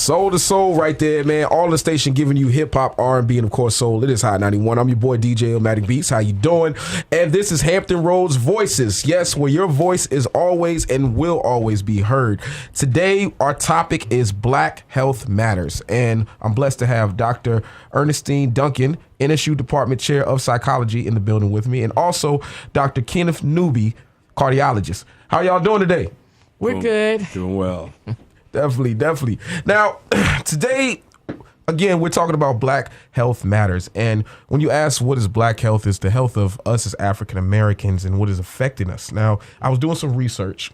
Soul to soul right there, man. All the station giving you hip hop, R&B, and of course soul. It is Hot 91. I'm your boy DJ Illmatic Beats. How you doing? And this is Hampton Roads Voices. Yes, where your voice is always and will always be heard. Today, our topic is Black Health Matters. And I'm blessed to have Dr. Ernestine Duncan, NSU Department Chair of Psychology, in the building with me. And also Dr. Kenneth Newby, cardiologist. How y'all doing today? We're good. Doing well. Definitely. Now, today, again, we're talking about Black Health Matters. And when you ask what is Black health, it's the health of us as African Americans and what is affecting us. Now, I was doing some research,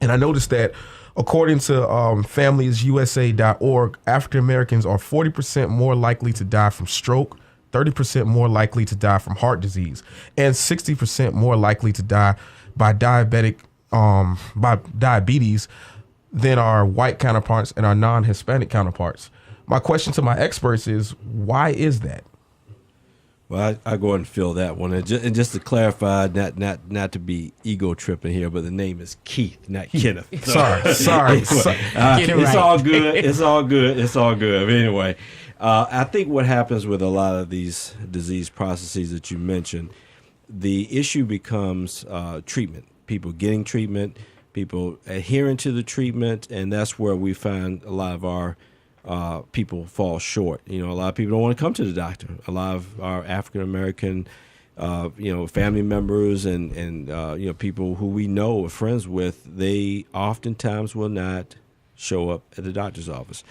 and I noticed that according to FamiliesUSA.org, African Americans are 40% more likely to die from stroke, 30% more likely to die from heart disease, and 60% more likely to die by diabetes than our white counterparts and our non-Hispanic counterparts. My question to my experts is, why is that? Well, I go ahead and fill that one. And just to clarify, not to be ego tripping here, but the name is Keith, not Kenneth. Sorry. It's Right. all good. It's all good. But anyway, I think what happens with a lot of these disease processes that you mentioned, the issue becomes treatment. People getting treatment, people adhering to the treatment, and that's where we find a lot of our people fall short. A lot of people don't want to come to the doctor. A lot of our African American, family members and people who we know or friends with, they oftentimes will not show up at the doctor's office.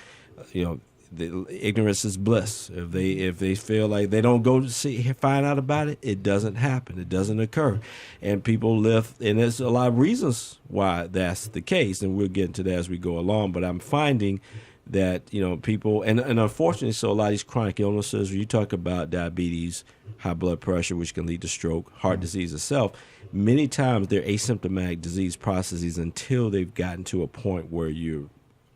The ignorance is bliss. If they feel like they don't go to find out about it, it doesn't happen. It doesn't occur, and people live. And there's a lot of reasons why that's the case, and we'll get into that as we go along. But I'm finding that people, and unfortunately, so a lot of these chronic illnesses. When you talk about diabetes, high blood pressure, which can lead to stroke, heart disease itself, many times they're asymptomatic disease processes until they've gotten to a point where you're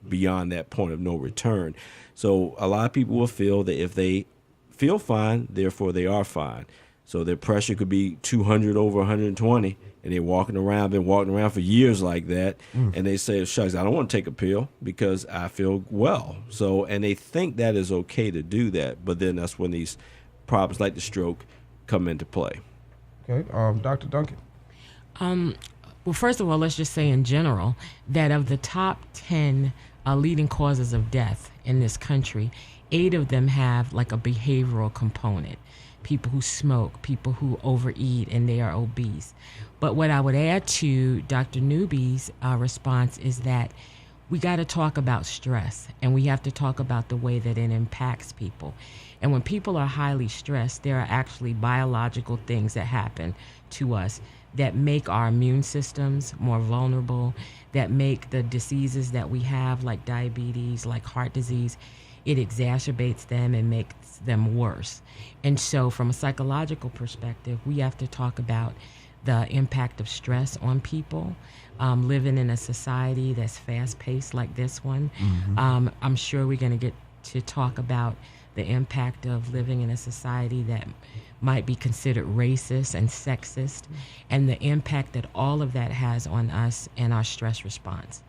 beyond that point of no return. So a lot of people will feel that if they feel fine, therefore they are fine. So their pressure could be 200 over 120, and they're been walking around for years like that, and they say, shucks, I don't want to take a pill because I feel well. So, and they think that is okay to do that, but then that's when these problems like the stroke come into play. Okay, Dr. Duncan. Well, first of all, let's just say in general that of the top 10 leading causes of death in this country, 8 of them have like a behavioral component. People who smoke, people who overeat, and they are obese. But what I would add to Dr. Newby's response is that we got to talk about stress, and we have to talk about the way that it impacts people. And when people are highly stressed, there are actually biological things that happen to us that make our immune systems more vulnerable, that make the diseases that we have, like diabetes, like heart disease, it exacerbates them and makes them worse. And so from a psychological perspective, we have to talk about the impact of stress on people, living in a society that's fast-paced like this one. Mm-hmm. I'm sure we're going to get to talk about the impact of living in a society that might be considered racist and sexist, and the impact that all of that has on us and our stress response.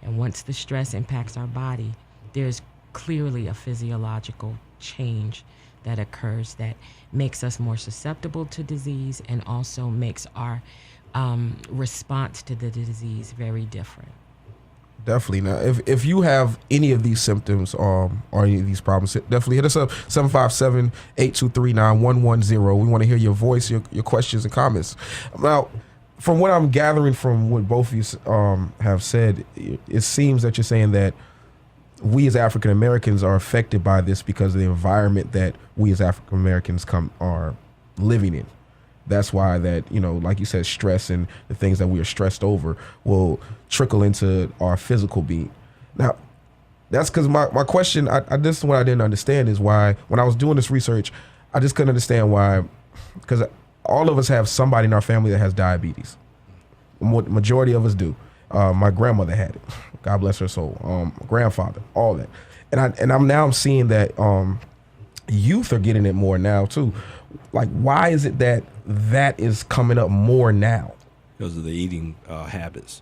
And once the stress impacts our body, there's clearly a physiological change that occurs that makes us more susceptible to disease and also makes our response to the disease very different. Definitely. Now, if you have any of these symptoms or any of these problems, definitely hit us up, 757-823-9110. We want to hear your voice, your questions and comments. Now, from what I'm gathering from what both of you have said, it seems that you're saying that we as African Americans are affected by this because of the environment that we as African Americans are living in. That's why that, like you said, stress and the things that we are stressed over will trickle into our physical being. Now, that's because my question, this is what I didn't understand is why, when I was doing this research, I just couldn't understand why, because all of us have somebody in our family that has diabetes. Majority of us do. My grandmother had it. God bless her soul. My grandfather, all that. And I'm seeing that youth are getting it more now too. Like, why is it that is coming up more now? Because of the eating habits.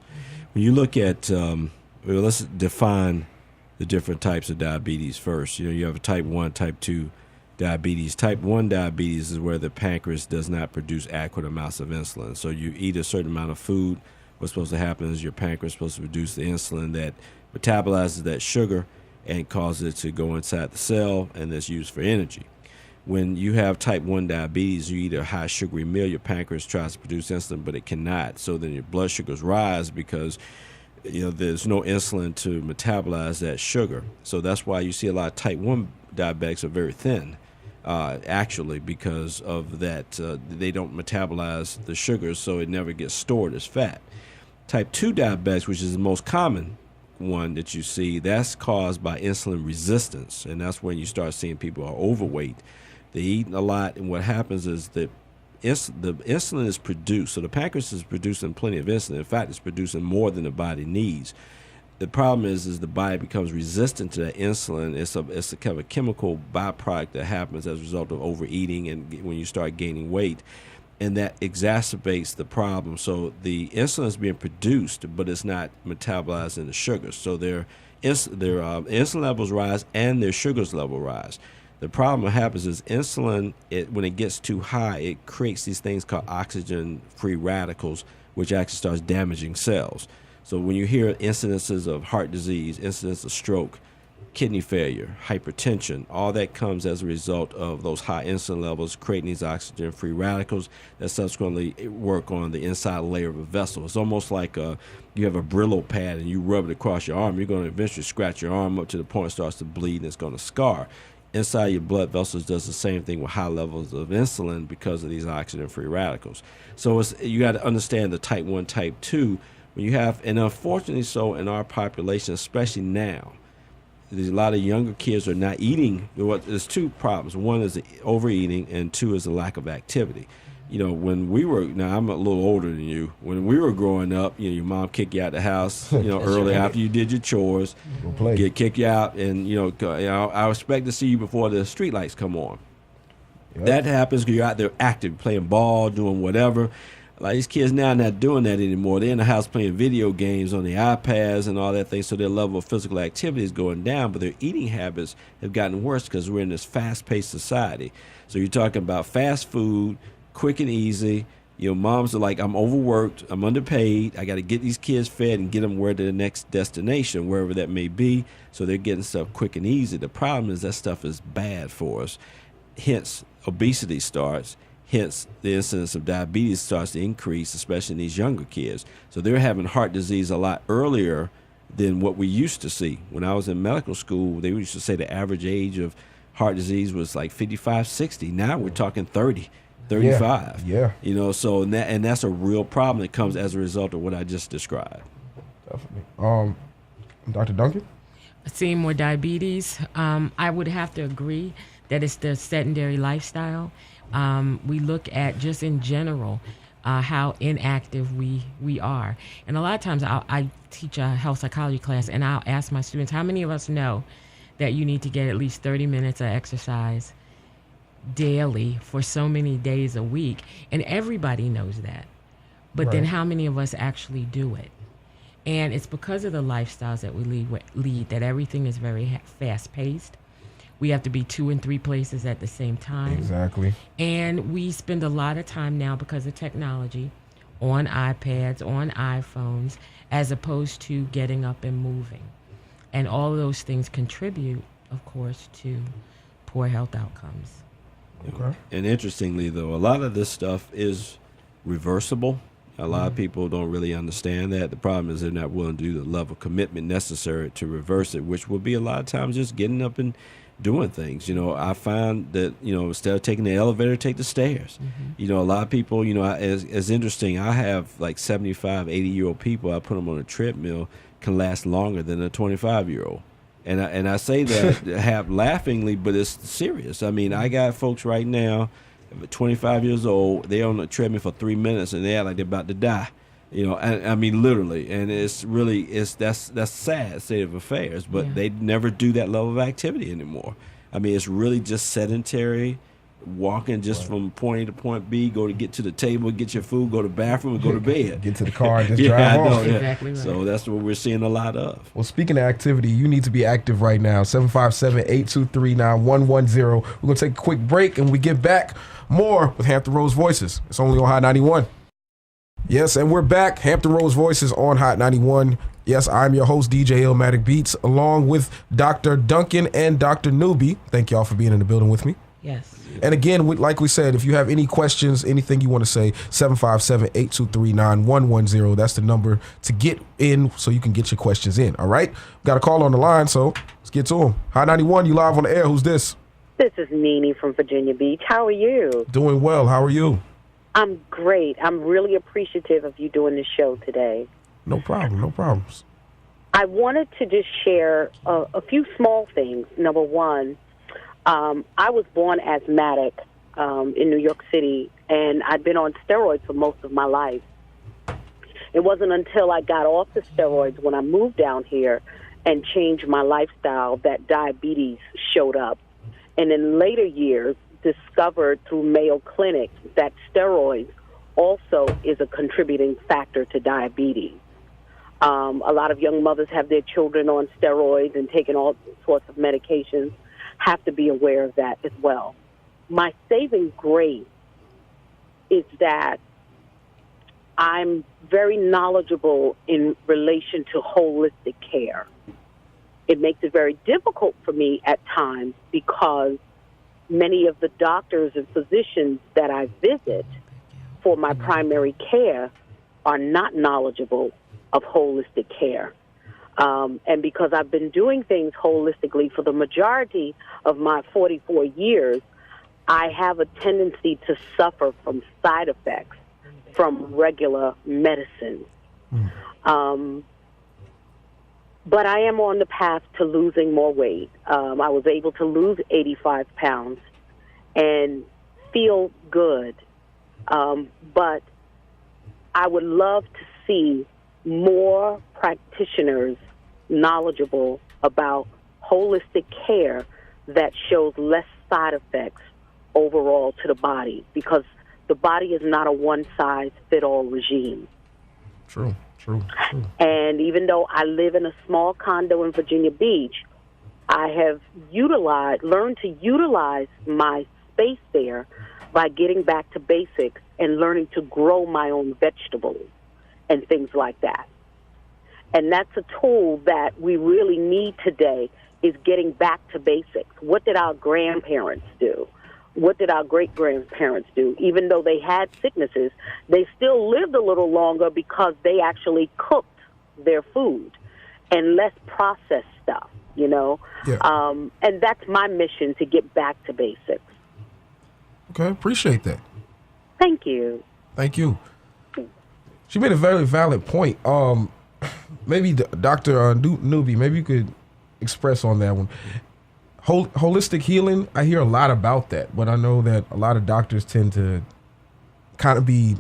When you look at, let's define the different types of diabetes first. You have a type 1, type 2 diabetes. Type 1 diabetes is where the pancreas does not produce adequate amounts of insulin. So you eat a certain amount of food. What's supposed to happen is your pancreas is supposed to produce the insulin that metabolizes that sugar and causes it to go inside the cell, and that's used for energy. When you have type 1 diabetes, you eat a high sugary meal, your pancreas tries to produce insulin, but it cannot. So then your blood sugars rise because there's no insulin to metabolize that sugar. So that's why you see a lot of type 1 diabetics are very thin, actually, because of that. They don't metabolize the sugars, so it never gets stored as fat. Type 2 diabetics, which is the most common one that you see, that's caused by insulin resistance, and that's when you start seeing people are overweight. They eat a lot, and what happens is that the insulin is produced. So the pancreas is producing plenty of insulin. In fact, it's producing more than the body needs. The problem is the body becomes resistant to that insulin. It's a kind of a chemical byproduct that happens as a result of overeating and when you start gaining weight, and that exacerbates the problem. So the insulin is being produced, but it's not metabolized into sugars. So their insulin levels rise and their sugars level rise. The problem that happens is insulin, when it gets too high, it creates these things called oxygen-free radicals, which actually starts damaging cells. So when you hear incidences of heart disease, incidents of stroke, kidney failure, hypertension, all that comes as a result of those high insulin levels creating these oxygen-free radicals that subsequently work on the inside layer of a vessel. It's almost like you have a Brillo pad and you rub it across your arm. You're going to eventually scratch your arm up to the point it starts to bleed and it's going to scar. Inside your blood vessels does the same thing with high levels of insulin because of these oxygen-free radicals. So you got to understand the type 1, type 2. When you have, and unfortunately so in our population, especially now, there's a lot of younger kids are not eating. There's two problems. One is the overeating, and two is the lack of activity. When we were, now I'm a little older than you, when we were growing up, your mom kicked you out the house, early right. after you did your chores, kick you out, and, I expect to see you before the street lights come on. Yep. That happens because you're out there active, playing ball, doing whatever. Like these kids now are not doing that anymore. They're in the house playing video games on the iPads and all that thing, so their level of physical activity is going down, but their eating habits have gotten worse because we're in this fast-paced society. So you're talking about fast food, quick and easy. Moms are like, I'm overworked, I'm underpaid, I got to get these kids fed and get them where to the next destination, wherever that may be. So they're getting stuff quick and easy. The problem is that stuff is bad for us. Hence, obesity starts. Hence, the incidence of diabetes starts to increase, especially in these younger kids. So they're having heart disease a lot earlier than what we used to see. When I was in medical school, they used to say the average age of heart disease was like 55, 60. Now we're talking 30, 35. Yeah. So and that's a real problem that comes as a result of what I just described. Definitely. Dr. Duncan? Seeing more diabetes, I would have to agree that it's the sedentary lifestyle. We look at just in general how inactive we are. And a lot of times I teach a health psychology class, and I'll ask my students, how many of us know that you need to get at least 30 minutes of exercise daily for so many days a week? And everybody knows that. But then how many of us actually do it? And it's because of the lifestyles that we lead that everything is very fast-paced. We have to be 2 and 3 places at the same time. Exactly. And we spend a lot of time now because of technology on iPads, on iPhones, as opposed to getting up and moving. And all of those things contribute, of course, to poor health outcomes. Okay. And interestingly, though, a lot of this stuff is reversible. A lot of people don't really understand that. The problem is they're not willing to do the level of commitment necessary to reverse it, which will be a lot of times just getting up and doing things. I find that, instead of taking the elevator, take the stairs. Mm-hmm. A lot of people, as interesting, I have like 75, 80-year-old people, I put them on a treadmill, can last longer than a 25-year-old. And I say that half laughingly, but it's serious. I mean, I got folks right now, 25 years old, they're on the treadmill for 3 minutes and they act like they're about to die. I mean, literally, and that's sad state of affairs, but they never do that level of activity anymore. I mean, it's really just sedentary walking just from point A to point B, get to the table, get your food, go to the bathroom, and go to bed. Get to the car and just Yeah, drive I know, off. yeah. Exactly right. So that's what we're seeing a lot of. Well, speaking of activity, you need to be active right now. 757-823-9110. We're going to take a quick break, and we get back more with Hampton Roads Voices. It's only on Hot 91. Yes, and we're back. Hampton Roads Voices on Hot 91. Yes, I'm your host, DJ Illmatic Beats, along with Dr. Duncan and Dr. Newby. Thank y'all for being in the building with me. Yes. And again, like we said, if you have any questions, anything you want to say, 757-823-9110. That's the number to get in so you can get your questions in, all right? Got a call on the line, so let's get to him. Hot 91, you live on the air. Who's this? This is Nene from Virginia Beach. How are you? Doing well. How are you? I'm great. I'm really appreciative of you doing this show today. No problem. No problems. I wanted to just share a few small things. Number one, I was born asthmatic in New York City, and I'd been on steroids for most of my life. It wasn't until I got off the steroids when I moved down here and changed my lifestyle that diabetes showed up. And in later years, discovered through Mayo Clinic that steroids also is a contributing factor to diabetes. A lot of young mothers have their children on steroids and taking all sorts of medications, have to be aware of that as well. My saving grace is that I'm very knowledgeable in relation to holistic care. It makes it very difficult for me at times because many of the doctors and physicians that I visit for my primary care are not knowledgeable of holistic care. And because I've been doing things holistically for the majority of my 44 years, I have a tendency to suffer from side effects from regular medicine. But I am on the path to losing more weight. I was able to lose 85 pounds and feel good. But I would love to see more practitioners knowledgeable about holistic care that shows less side effects overall to the body, because the body is not a one-size-fit-all regime. True. And even though I live in a small condo in Virginia Beach, I have learned to utilize my space there by getting back to basics and learning to grow my own vegetables and things like that. And that's a tool that we really need today, is getting back to basics. What did our grandparents do? What did our great-grandparents do? Even though they had sicknesses, they still lived a little longer because they actually cooked their food and less processed stuff, you know? Yeah. And that's my mission, to get back to basics. Okay, appreciate that. Thank you. Thank you. She made a very valid point. Maybe Dr. Newby, maybe you could express on that one. Holistic healing, I hear a lot about that, but I know that a lot of doctors tend to kind of be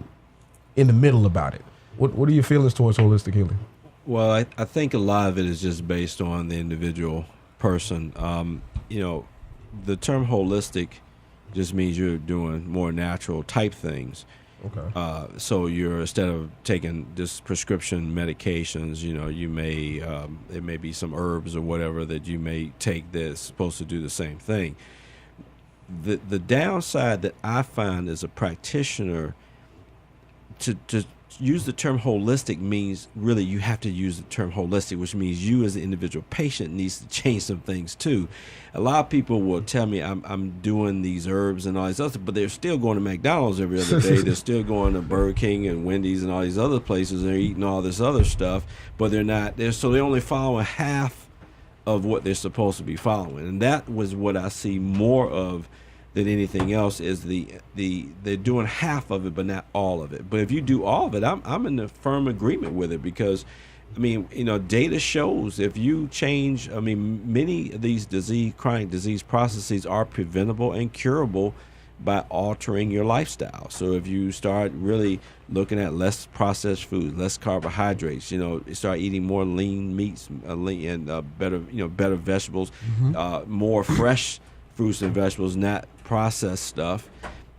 in the middle about it. What are your feelings towards holistic healing? Well, I think a lot of it is just based on the individual person. The term holistic just means you're doing more natural type things. Okay. So you're, instead of taking just prescription medications, you may, it may be some herbs or whatever that you may take that's supposed to do the same thing. The downside that I find as a practitioner, to use the term holistic means really you have to use the term holistic, which means you as an individual patient needs to change some things too. A lot of people will tell me I'm doing these herbs and all these other, but they're still going to McDonald's every other day. They're still going to Burger King and Wendy's and all these other places. They're eating all this other stuff, but they're not. They're only following half of what they're supposed to be following, and that was what I see more of than anything else, is they're doing half of it but not all of it. But if you do all of it, I'm in a firm agreement with it, because data shows if you change, many of these chronic disease processes are preventable and curable by altering your lifestyle. So if you start really looking at less processed food, less carbohydrates, start eating more lean meats, and better vegetables, more fresh fruits and vegetables, not processed stuff,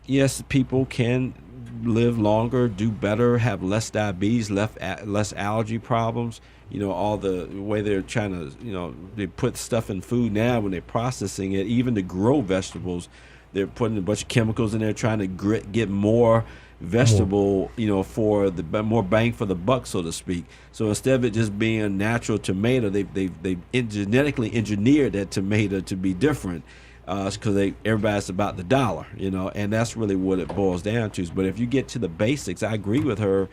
yes, people can live longer, do better, have less diabetes, less allergy problems. All the way they're trying to, they put stuff in food now when they're processing it, even to grow vegetables, they're putting a bunch of chemicals in there trying to get more vegetable, for the more bang for the buck, so to speak. So instead of it just being a natural tomato, they genetically engineered that tomato to be different, because everybody's about the dollar, and that's really what it boils down to. But if you get to the basics, I agree with her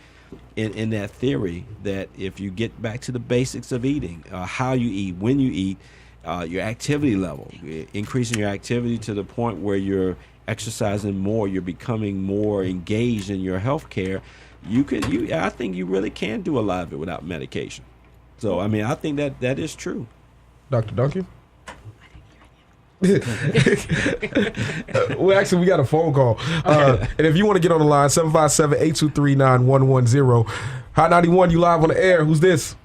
in that theory that if you get back to the basics of eating, how you eat, when you eat, your activity level, increasing your activity to the point where you're exercising more, you're becoming more engaged in your health care, I think you really can do a lot of it without medication. So, I think that is true. Dr. Duncan? Well, actually, we got a phone call. And if you want to get on the line, 757-823-9110. Hot 91, you live on the air. Who's this?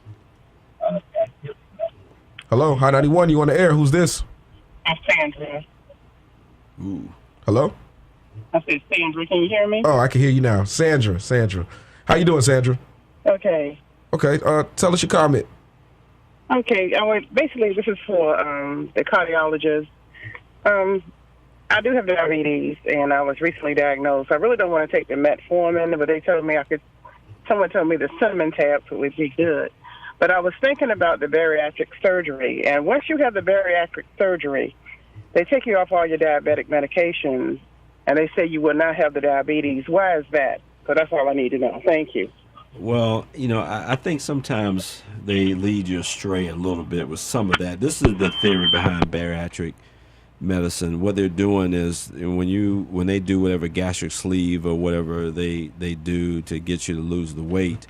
Hello, Hot 91, you on the air. Who's this? I'm Sandra. Ooh. Hello? I said, Sandra, can you hear me? Oh, I can hear you now. Sandra. How you doing, Sandra? Okay. Okay, tell us your comment. Okay, basically this is for the cardiologist. I do have diabetes, and I was recently diagnosed. I really don't want to take the metformin, but they told me someone told me the cinnamon tabs would be good. But I was thinking about the bariatric surgery, and once you have the bariatric surgery, they take you off all your diabetic medications, and they say you will not have the diabetes. Why is that? So that's all I need to know. Thank you. Well, I think sometimes they lead you astray a little bit with some of that. This is the theory behind bariatric medicine. What they're doing is when they do whatever gastric sleeve or whatever they do to get you to lose the weight,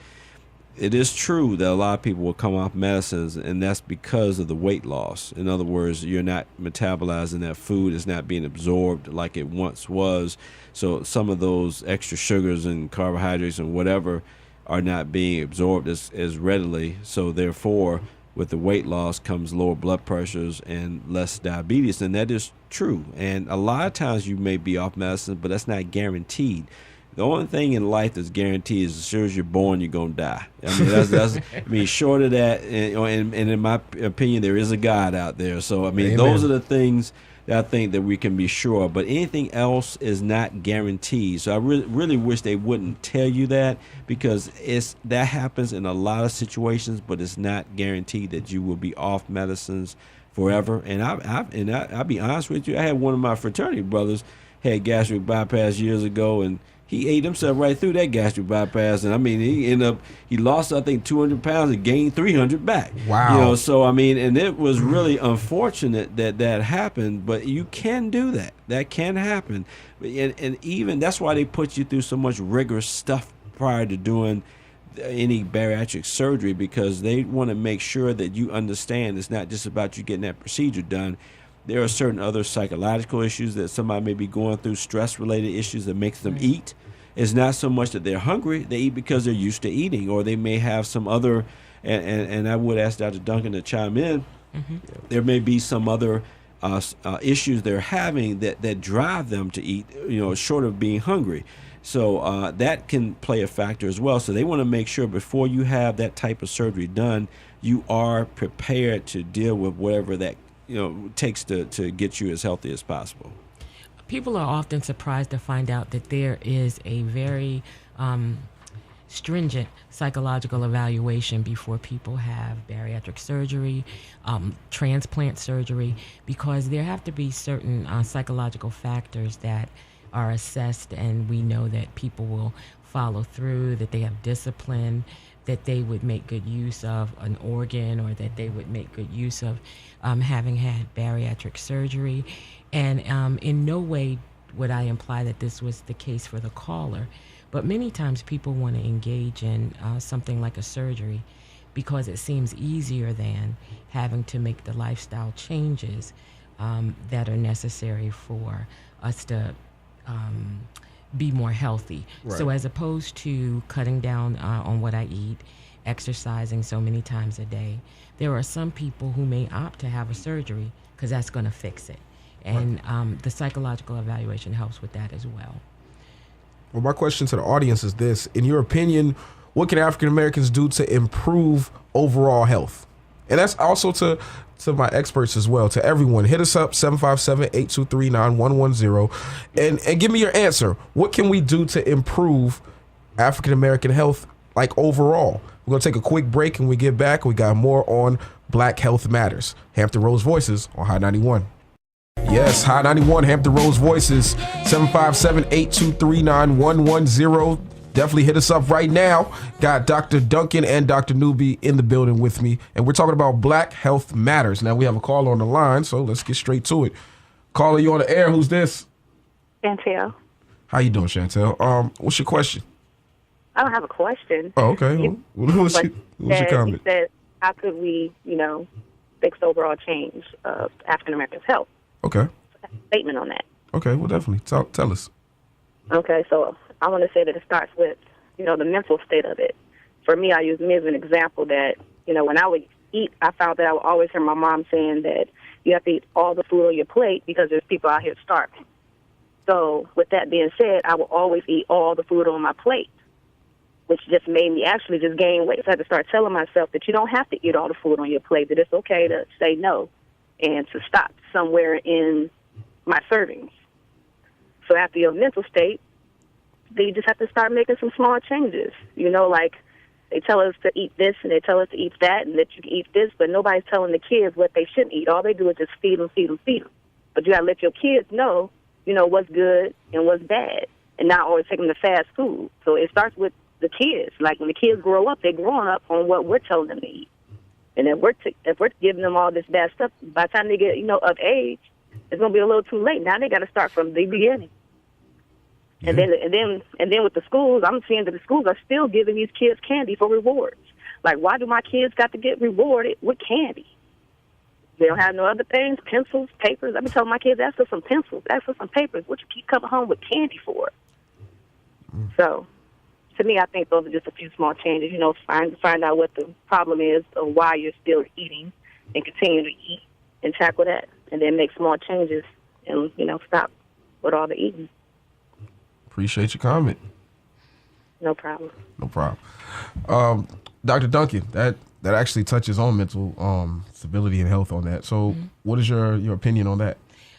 it is true that a lot of people will come off medicines, and that's because of the weight loss. In other words, you're not metabolizing that food, it's not being absorbed like it once was. So some of those extra sugars and carbohydrates and whatever are not being absorbed as readily. So therefore, with the weight loss comes lower blood pressures and less diabetes, and that is true. And a lot of times you may be off medicine, but that's not guaranteed. The only thing in life that's guaranteed is as soon as you're born, you're gonna die. That's short of that, and in my opinion, there is a God out there. So Amen. Those are the things that I think that we can be sure of. But anything else is not guaranteed. So I really wish they wouldn't tell you that, because that happens in a lot of situations, but it's not guaranteed that you will be off medicines forever. And I'll be honest with you, I had one of my fraternity brothers had gastric bypass years ago, and he ate himself right through that gastric bypass, and he lost, I think, 200 pounds and gained 300 back. Wow. So and it was really unfortunate that happened, but you can do that. That can happen, and even that's why they put you through so much rigorous stuff prior to doing any bariatric surgery, because they want to make sure that you understand it's not just about you getting that procedure done. There are certain other psychological issues that somebody may be going through, stress-related issues that makes them eat. It's not so much that they're hungry. They eat because they're used to eating, or they may have some other, and I would ask Dr. Duncan to chime in, there may be some other issues they're having that drive them to eat, short of being hungry. So that can play a factor as well. So they want to make sure before you have that type of surgery done, you are prepared to deal with whatever that takes to get you as healthy as possible. People are often surprised to find out that there is a very stringent psychological evaluation before people have bariatric surgery, transplant surgery, because there have to be certain psychological factors that are assessed, and we know that people will follow through, that they have discipline, that they would make good use of an organ, or that they would make good use of having had bariatric surgery. And in no way would I imply that this was the case for the caller, but many times people want to engage in something like a surgery because it seems easier than having to make the lifestyle changes that are necessary for us to be more healthy. Right. So as opposed to cutting down on what I eat, exercising so many times a day, there are some people who may opt to have a surgery because that's going to fix it. And the psychological evaluation helps with that as well. Well, my question to the audience is this. In your opinion, what can African Americans do to improve overall health? And that's also to my experts as well, to everyone. Hit us up, 757-823-9110, and give me your answer. What can we do to improve African American health, like overall? We're going to take a quick break, and we get back. We got more on Black Health Matters. Hampton Roads Voices on High 91. Yes, High 91, Hampton Roads Voices, 757-823-9110. Definitely hit us up right now. Got Dr. Duncan and Dr. Newby in the building with me, and we're talking about Black Health Matters. Now, we have a caller on the line, so let's get straight to it. Caller, you on the air. Who's this? Chantel. How you doing, Chantel? What's your question? I don't have a question. Oh, okay. What's your comment? You said, how could we, fix the overall change of African Americans' health? Okay. Statement on that. Okay, well, definitely. Tell us. Okay, so I want to say that it starts with, the mental state of it. For me, I use me as an example that, when I would eat, I found that I would always hear my mom saying that you have to eat all the food on your plate because there's people out here starving. So with that being said, I will always eat all the food on my plate, which just made me actually just gain weight. So I had to start telling myself that you don't have to eat all the food on your plate, that it's okay to say no and to stop somewhere in my servings. So after your mental state, they just have to start making some small changes. Like they tell us to eat this and they tell us to eat that and that you can eat this, but nobody's telling the kids what they shouldn't eat. All they do is just feed them. But you got to let your kids know, what's good and what's bad, and not always take them to fast food. So it starts with the kids. Like when the kids grow up, they're growing up on what we're telling them to eat. And if we're giving them all this bad stuff, by the time they get, of age, it's going to be a little too late. Now they got to start from the beginning. Yeah. And then with the schools, I'm seeing that the schools are still giving these kids candy for rewards. Like, why do my kids got to get rewarded with candy? They don't have no other things, pencils, papers. I've been telling my kids, ask for some pencils, ask for some papers. What you keep coming home with candy for? So, to me, I think those are just a few small changes. Find out what the problem is or why you're still eating and continue to eat and tackle that. And then make small changes and, stop with all the eating. Appreciate your comment. No problem. Dr. Duncan, that actually touches on mental stability and health on that. So what is your opinion on that?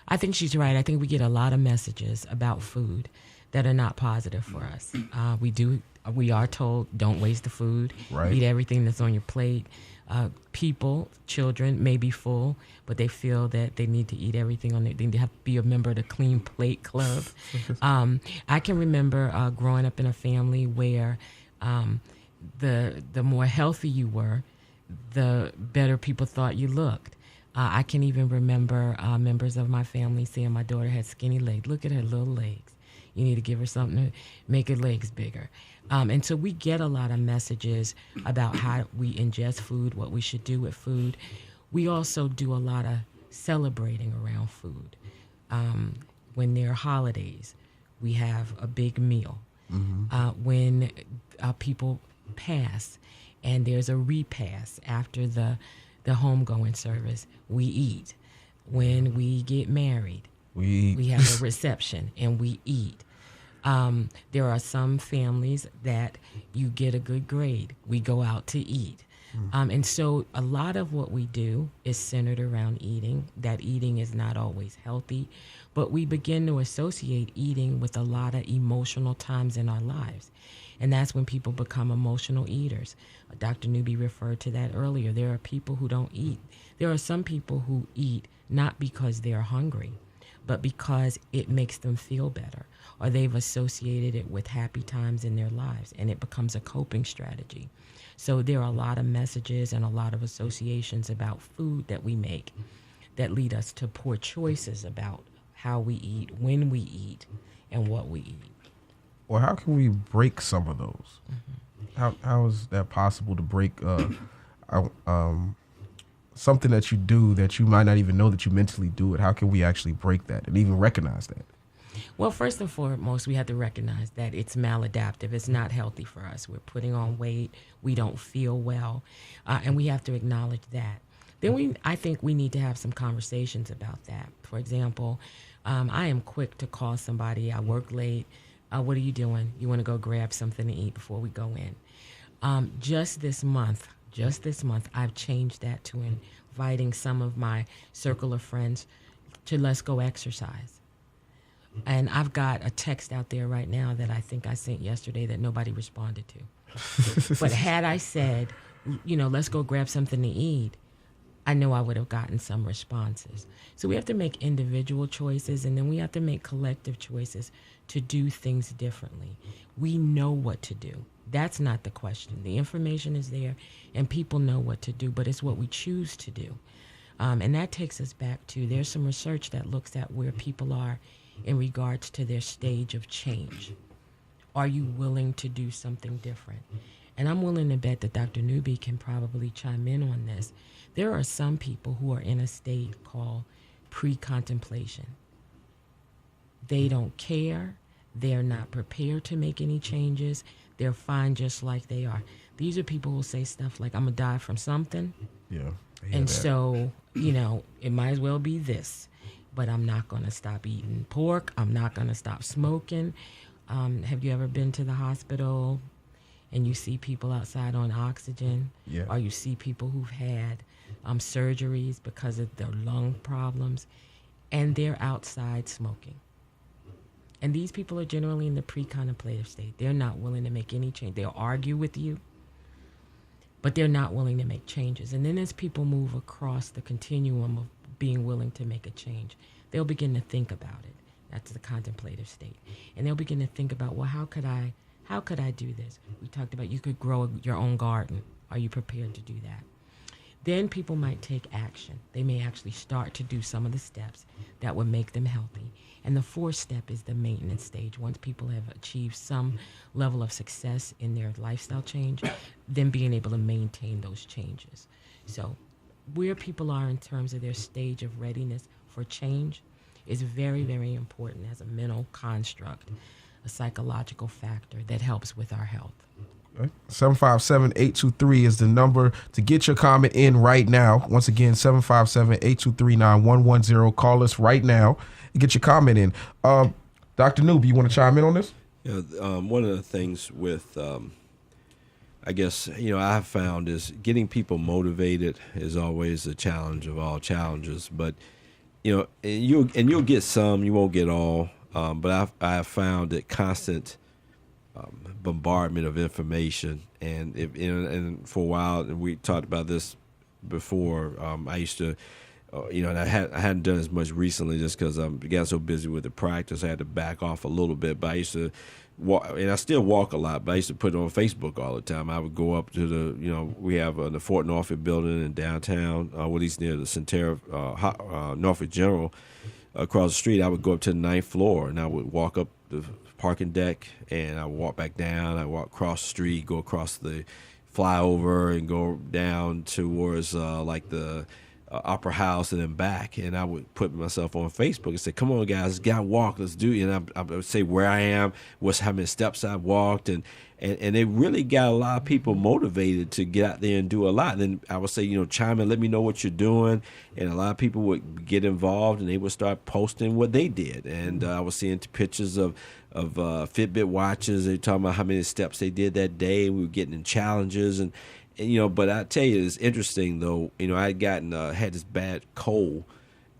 I think she's right. I think we get a lot of messages about food that are not positive for us. We are told don't waste the food, right. Eat everything that's on your plate. Children may be full, but they feel that they need to eat everything on it. They have to be a member of the Clean Plate Club. I can remember growing up in a family where the more healthy you were, the better people thought you looked. I can even remember members of my family saying my daughter had skinny legs. Look at her little legs. You need to give her something to make her legs bigger. And so we get a lot of messages about how we ingest food, what we should do with food. We also do a lot of celebrating around food. When there are holidays, we have a big meal. When people pass and there's a repast after the homegoing service, we eat. When we get married, we have a reception and we eat. There are some families that you get a good grade. We go out to eat. And so a lot of what we do is centered around eating. That eating is not always healthy, but we begin to associate eating with a lot of emotional times in our lives. And that's when people become emotional eaters. Dr. Newby referred to that earlier. There are people who don't eat. There are some people who eat not because they're hungry, but because it makes them feel better, or they've associated it with happy times in their lives, and it becomes a coping strategy. So there are a lot of messages and a lot of associations about food that we make that lead us to poor choices about how we eat, when we eat, and what we eat. Well, how can we break some of those? How is that possible to break something that you do that you might not even know that you mentally do it? How can we actually break that and even recognize that? Well, first and foremost, we have to recognize that it's maladaptive. It's not healthy for us. We're putting on weight. We don't feel well. And we have to acknowledge that. then I think we need to have some conversations about that. For example, I am quick to call somebody. I work late. What are you doing? You want to go grab something to eat before we go in? Just this month, I've changed that to inviting some of my circle of friends to let's go exercise. And I've got a text out there right now that I think I sent yesterday that nobody responded to. But had I said, let's go grab something to eat, I know I would have gotten some responses. So we have to make individual choices, and then we have to make collective choices to do things differently. We know what to do. That's not the question. The information is there, and people know what to do, but it's what we choose to do. And that takes us back to, there's some research that looks at where people are in regards to their stage of change. Are you willing to do something different? And I'm willing to bet that Dr. Newby can probably chime in on this. There are some people who are in a state called pre-contemplation. They don't care. They're not prepared to make any changes. They're fine just like they are. These are people who say stuff like, I'm going to die from something. Yeah. And so, it might as well be this. But I'm not going to stop eating pork. I'm not going to stop smoking. Have you ever been to the hospital and you see people outside on oxygen? Yeah. Or you see people who've had surgeries because of their lung problems, and they're outside smoking. And these people are generally in the pre-contemplative state. They're not willing to make any change. They'll argue with you, but they're not willing to make changes. And then as people move across the continuum of being willing to make a change, they'll begin to think about it. That's the contemplative state. And they'll begin to think about, well, how could I do this? We talked about you could grow your own garden. Are you prepared to do that? Then people might take action. They may actually start to do some of the steps that would make them healthy. And the fourth step is the maintenance stage. Once people have achieved some level of success in their lifestyle change, then being able to maintain those changes. So where people are in terms of their stage of readiness for change is very, very important as a mental construct, a psychological factor that helps with our health. 757-823 is the number to get your comment in right now. Once again, 757-823-9110. Call us right now and get your comment in. Dr. Newby, you want to chime in on this? One of the things with, I guess, I've found is getting people motivated is always a challenge of all challenges. But, and you'll get some, you won't get all. But I've found that constant bombardment of information, and for a while, and we talked about this before. I used to, and I hadn't done as much recently just because I got so busy with the practice. I had to back off a little bit. But I used to walk, and I still walk a lot. But I used to put it on Facebook all the time. I would go up to the, we have the Fort Norfolk building in downtown, at least near the Centera Norfolk General. Across the street, I would go up to the 9th floor, and I would walk up the parking deck, and I would walk back down. I walk across the street, go across the flyover, and go down towards like the Opera House, and then back. And I would put myself on Facebook and say, "Come on, guys, gotta walk. Let's do it." And I would say where I am, how many steps I've walked, and it really got a lot of people motivated to get out there and do a lot. And then I would say, chime in, let me know what you're doing. And a lot of people would get involved, and they would start posting what they did. And I was seeing pictures of Fitbit watches. They were talking about how many steps they did that day. We were getting in challenges, and but I tell you, it's interesting though. I had this bad cold,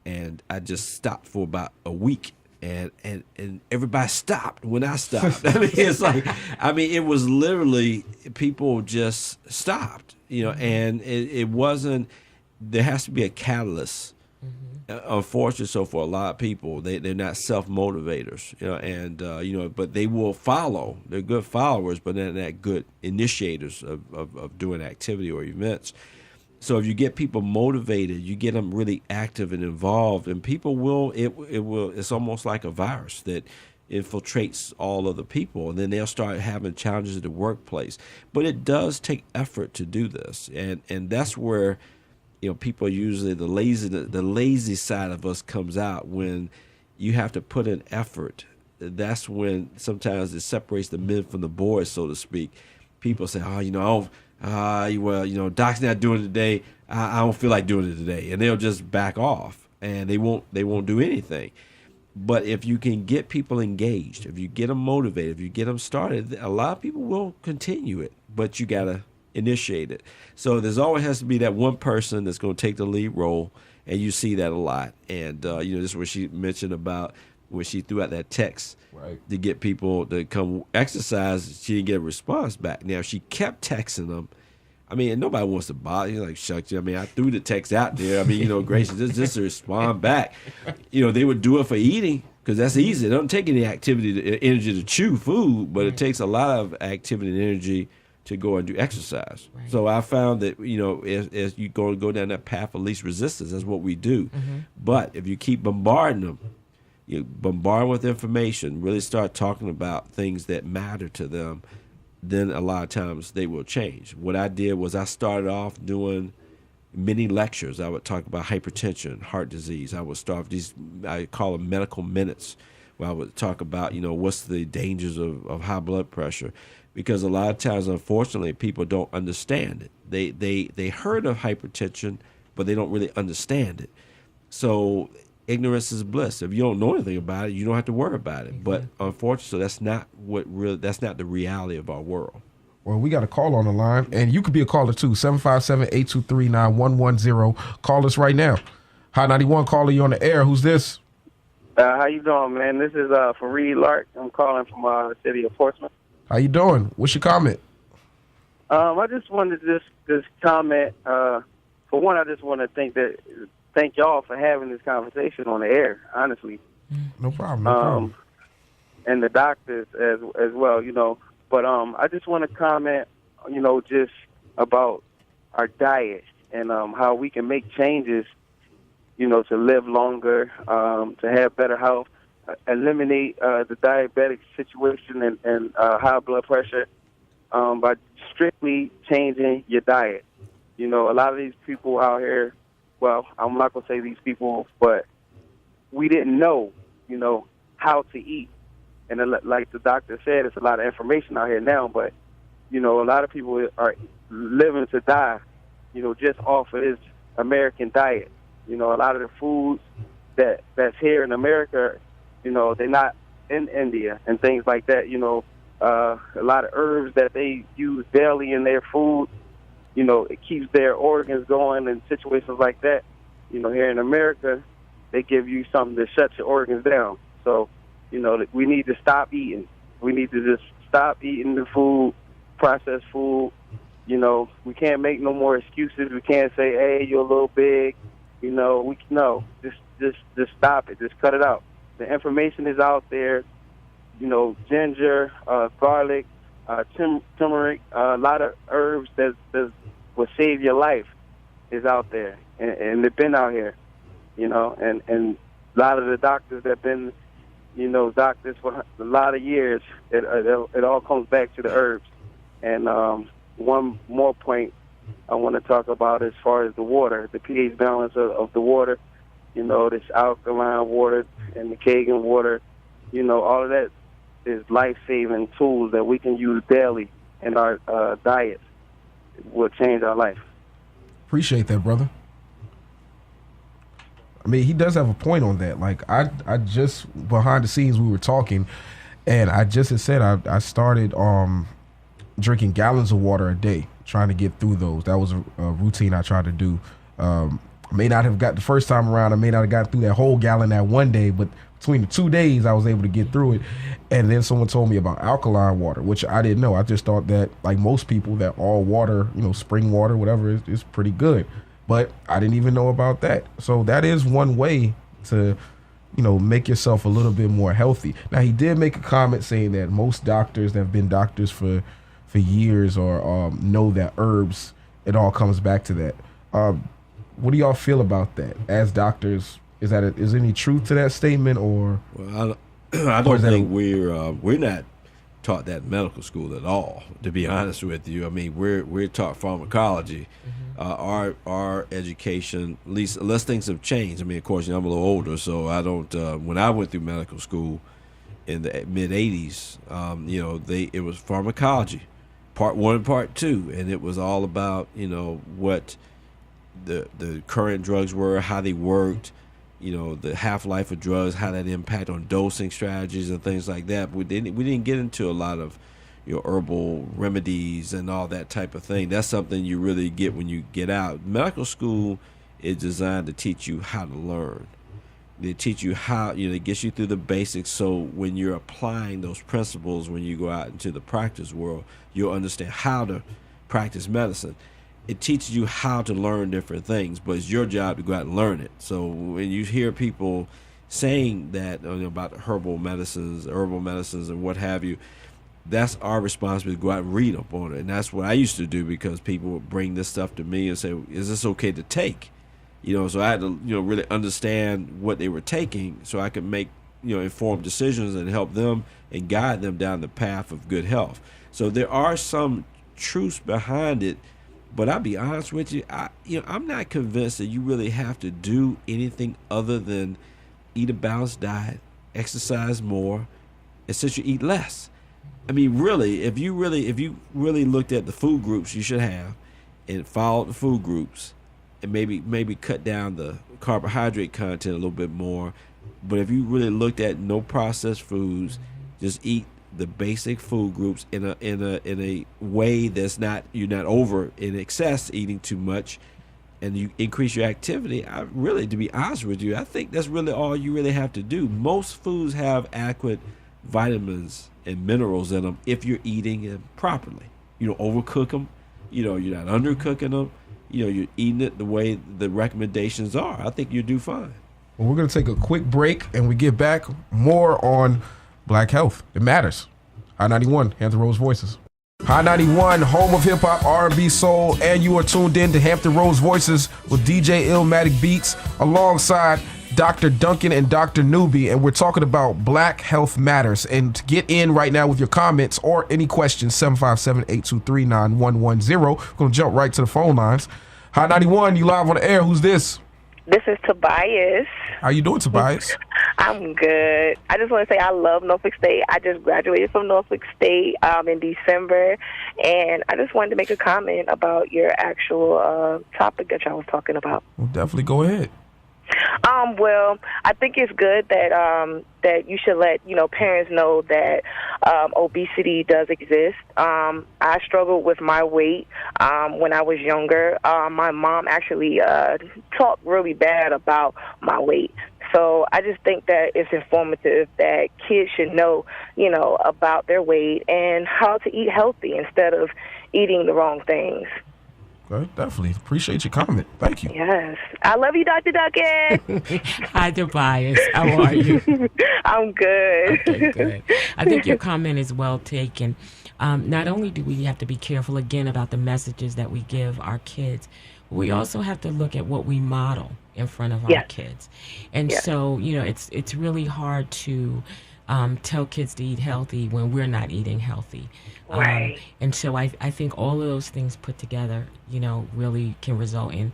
and I just stopped for about a week. And everybody stopped when I stopped. It was literally people just stopped, and it wasn't, there has to be a catalyst. Unfortunately, so for a lot of people, they're not self-motivators, but they will follow. They're good followers, but they're not good initiators of doing activity or events. So if you get people motivated, you get them really active and involved, and people will, it's almost like a virus that infiltrates all of the people, and then they'll start having challenges at the workplace. But it does take effort to do this, and that's where, people usually, the lazy side of us comes out when you have to put in effort. That's when sometimes it separates the men from the boys, so to speak. People say, well, doc's not doing it today. I don't feel like doing it today, and they'll just back off, and they won't do anything. But if you can get people engaged, if you get them motivated, if you get them started, a lot of people will continue it. But you gotta initiate it. So there's always has to be that one person that's going to take the lead role, and you see that a lot. And this is what she mentioned about when she threw out that text to get people to come exercise. She didn't get a response back. Now, if she kept texting them, I mean, and nobody wants to bother you. Like, shucks, I mean, I threw the text out there. I mean, gracious, just to respond back. They would do it for eating because that's easy. It doesn't take any energy to chew food, but it takes a lot of activity and energy to go and do exercise. Right. So I found that, as you go down that path of least resistance, that's what we do. Mm-hmm. But if you keep bombarding them, you bombard them with information, really start talking about things that matter to them, then a lot of times they will change. What I did was I started off doing many lectures. I would talk about hypertension, heart disease. I would start these, I call them medical minutes, where I would talk about, what's the dangers of high blood pressure. Because a lot of times, unfortunately, people don't understand it. They heard of hypertension, but they don't really understand it. So ignorance is bliss. If you don't know anything about it, you don't have to worry about it. But unfortunately, that's not the reality of our world. Well, we got a call on the line, and you could be a caller too. 757-823-9110. Call us right now. High 91 caller, you on the air. Who's this? How you doing, man? This is Fareed Lark. I'm calling from the city of Portsmouth. How you doing? What's your comment? I just wanted to just comment. For one, I just want to thank y'all for having this conversation on the air. Honestly, no problem. And the doctors as well, But I just want to comment, just about our diet and how we can make changes, to live longer, to have better health. Eliminate the diabetic situation and high blood pressure by strictly changing your diet. A lot of these people out here, well, I'm not going to say these people, but we didn't know, how to eat. And like the doctor said, it's a lot of information out here now, but, a lot of people are living to die, just off of this American diet. A lot of the foods that's here in America, they're not in India and things like that. A lot of herbs that they use daily in their food, it keeps their organs going and situations like that. Here in America, they give you something to shut your organs down. So, we need to stop eating. We need to just stop eating the food, processed food. We can't make no more excuses. We can't say, hey, you're a little big. Just stop it. Just cut it out. The information is out there, ginger, garlic, turmeric, a lot of herbs that will save your life is out there. And they've been out here, and a lot of the doctors that have been, doctors for a lot of years, it all comes back to the herbs. And one more point I want to talk about as far as the water, the pH balance of the water. This alkaline water and the Kangen water, all of that is life-saving tools that we can use daily in our diets. It will change our life. Appreciate that, brother. I mean, he does have a point on that. Like, I just, behind the scenes, we were talking, and I just had said I started drinking gallons of water a day, trying to get through those. That was a routine I tried to do. May not have got the first time around. I may not have got through that whole gallon that one day, but between the 2 days, I was able to get through it. And then someone told me about alkaline water, which I didn't know. I just thought that, like most people, that all water, spring water, whatever, is pretty good. But I didn't even know about that. So that is one way to, make yourself a little bit more healthy. Now, he did make a comment saying that most doctors that have been doctors for years or know that herbs, it all comes back to that. What do y'all feel about that as doctors? Is any truth to that statement, or? Well, I don't think we're not taught that in medical school at all. To be honest with you, I mean we're taught pharmacology. Mm-hmm. Our education, at least unless things have changed. I mean, of course, I'm a little older, so I don't. When I went through medical school in the mid '80s, it was pharmacology. part 1 and part 2, and it was all about, what the current drugs were, how they worked, the half-life of drugs, how that impact on dosing strategies and things like that. We didn't get into a lot of herbal remedies and all that type of thing. That's something you really get when you get out. Medical school is designed to teach you how to learn. They teach you how, it gets you through the basics, so when you're applying those principles, when you go out into the practice world, you'll understand how to practice medicine. It teaches you how to learn different things, but it's your job to go out and learn it. So when you hear people saying that about herbal medicines and what have you, that's our responsibility to go out and read up on it. And that's what I used to do, because people would bring this stuff to me and say, is this okay to take? So I had to, really understand what they were taking so I could make, informed decisions and help them and guide them down the path of good health. So there are some truths behind it, but I'll be honest with you, I'm not convinced that you really have to do anything other than eat a balanced diet, exercise more, and since you eat less. I mean, really, if you really looked at the food groups you should have and followed the food groups, and maybe cut down the carbohydrate content a little bit more. But if you really looked at no processed foods, just eat the basic food groups in a way that's not, you're not over in excess eating too much, and you increase your activity. To be honest with you, I think that's really all you really have to do. Most foods have adequate vitamins and minerals in them if you're eating them properly. You don't overcook them. You're not undercooking them. You're eating it the way the recommendations are. I think you do fine. Well, we're going to take a quick break, and we get back more on Black health. It matters. High 91, Hampton Roads Voices. High 91, home of hip-hop, R&B, soul, and you are tuned in to Hampton Roads Voices with DJ Illmatic Beats alongside Dr. Duncan and Dr. Newby, and we're talking about Black Health Matters. And to get in right now with your comments or any questions, 757-823-9110. We're going to jump right to the phone lines. High 91, you live on the air. Who's this? This is Tobias. How you doing, Tobias? I'm good. I just want to say I love Norfolk State. I just graduated from Norfolk State in December, and I just wanted to make a comment about your actual topic that y'all was talking about. Well, definitely go ahead. Well, I think it's good that that you should let parents know that obesity does exist. I struggled with my weight when I was younger. My mom actually talked really bad about my weight. So I just think that it's informative that kids should know, about their weight and how to eat healthy instead of eating the wrong things. Okay, definitely. Appreciate your comment. Thank you. Yes. I love you, Dr. Duncan. Hi, Tobias. How are you? I'm good. Okay, good. I think your comment is well taken. Not only do we have to be careful, again, about the messages that we give our kids, we also have to look at what we model in front of our kids. And so, it's really hard to tell kids to eat healthy when we're not eating healthy. Right. And so I think all of those things put together, really can result in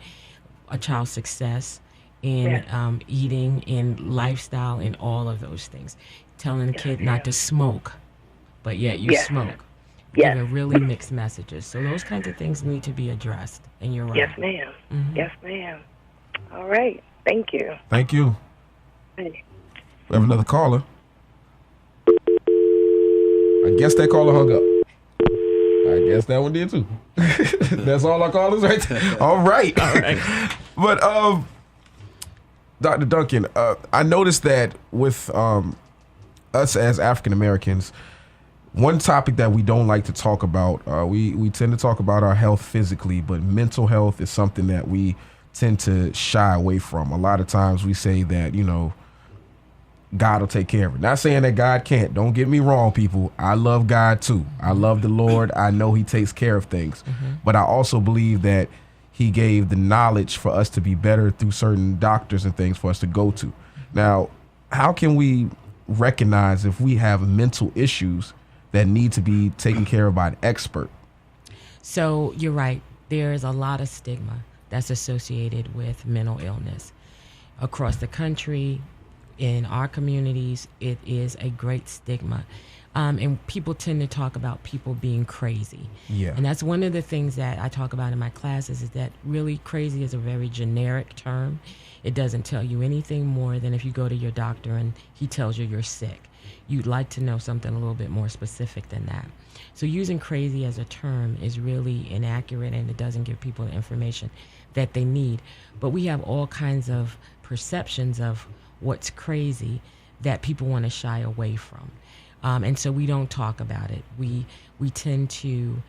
a child's success in eating, in lifestyle, in all of those things. Telling a kid not to smoke, but yet you smoke. Giving really mixed messages. So those kinds of things need to be addressed. And you're right. Yes, ma'am. Mm-hmm. Yes, ma'am. All right. Thank you. Thank you. Hey. We have another caller. I guess that caller hung up. I guess that one did too. That's all our callers right there. All right. All right. But Dr. Duncan, I noticed that with us as African Americans, one topic that we don't like to talk about, we tend to talk about our health physically, but mental health is something that we tend to shy away from. A lot of times we say that, God will take care of it. Not saying that God can't. Don't get me wrong, people. I love God too. I love the Lord. I know he takes care of things. Mm-hmm. But I also believe that he gave the knowledge for us to be better through certain doctors and things for us to go to. Now, how can we recognize if we have mental issues that need to be taken care of by an expert? So you're right. There is a lot of stigma that's associated with mental illness across the country. In our communities, it is a great stigma. And people tend to talk about people being crazy. Yeah. And that's one of the things that I talk about in my classes, is that really crazy is a very generic term. It doesn't tell you anything more than if you go to your doctor and he tells you you're sick. You'd like to know something a little bit more specific than that. So using crazy as a term is really inaccurate, and it doesn't give people the information that they need. But we have all kinds of perceptions of what's crazy that people want to shy away from. And so we don't talk about it. We tend to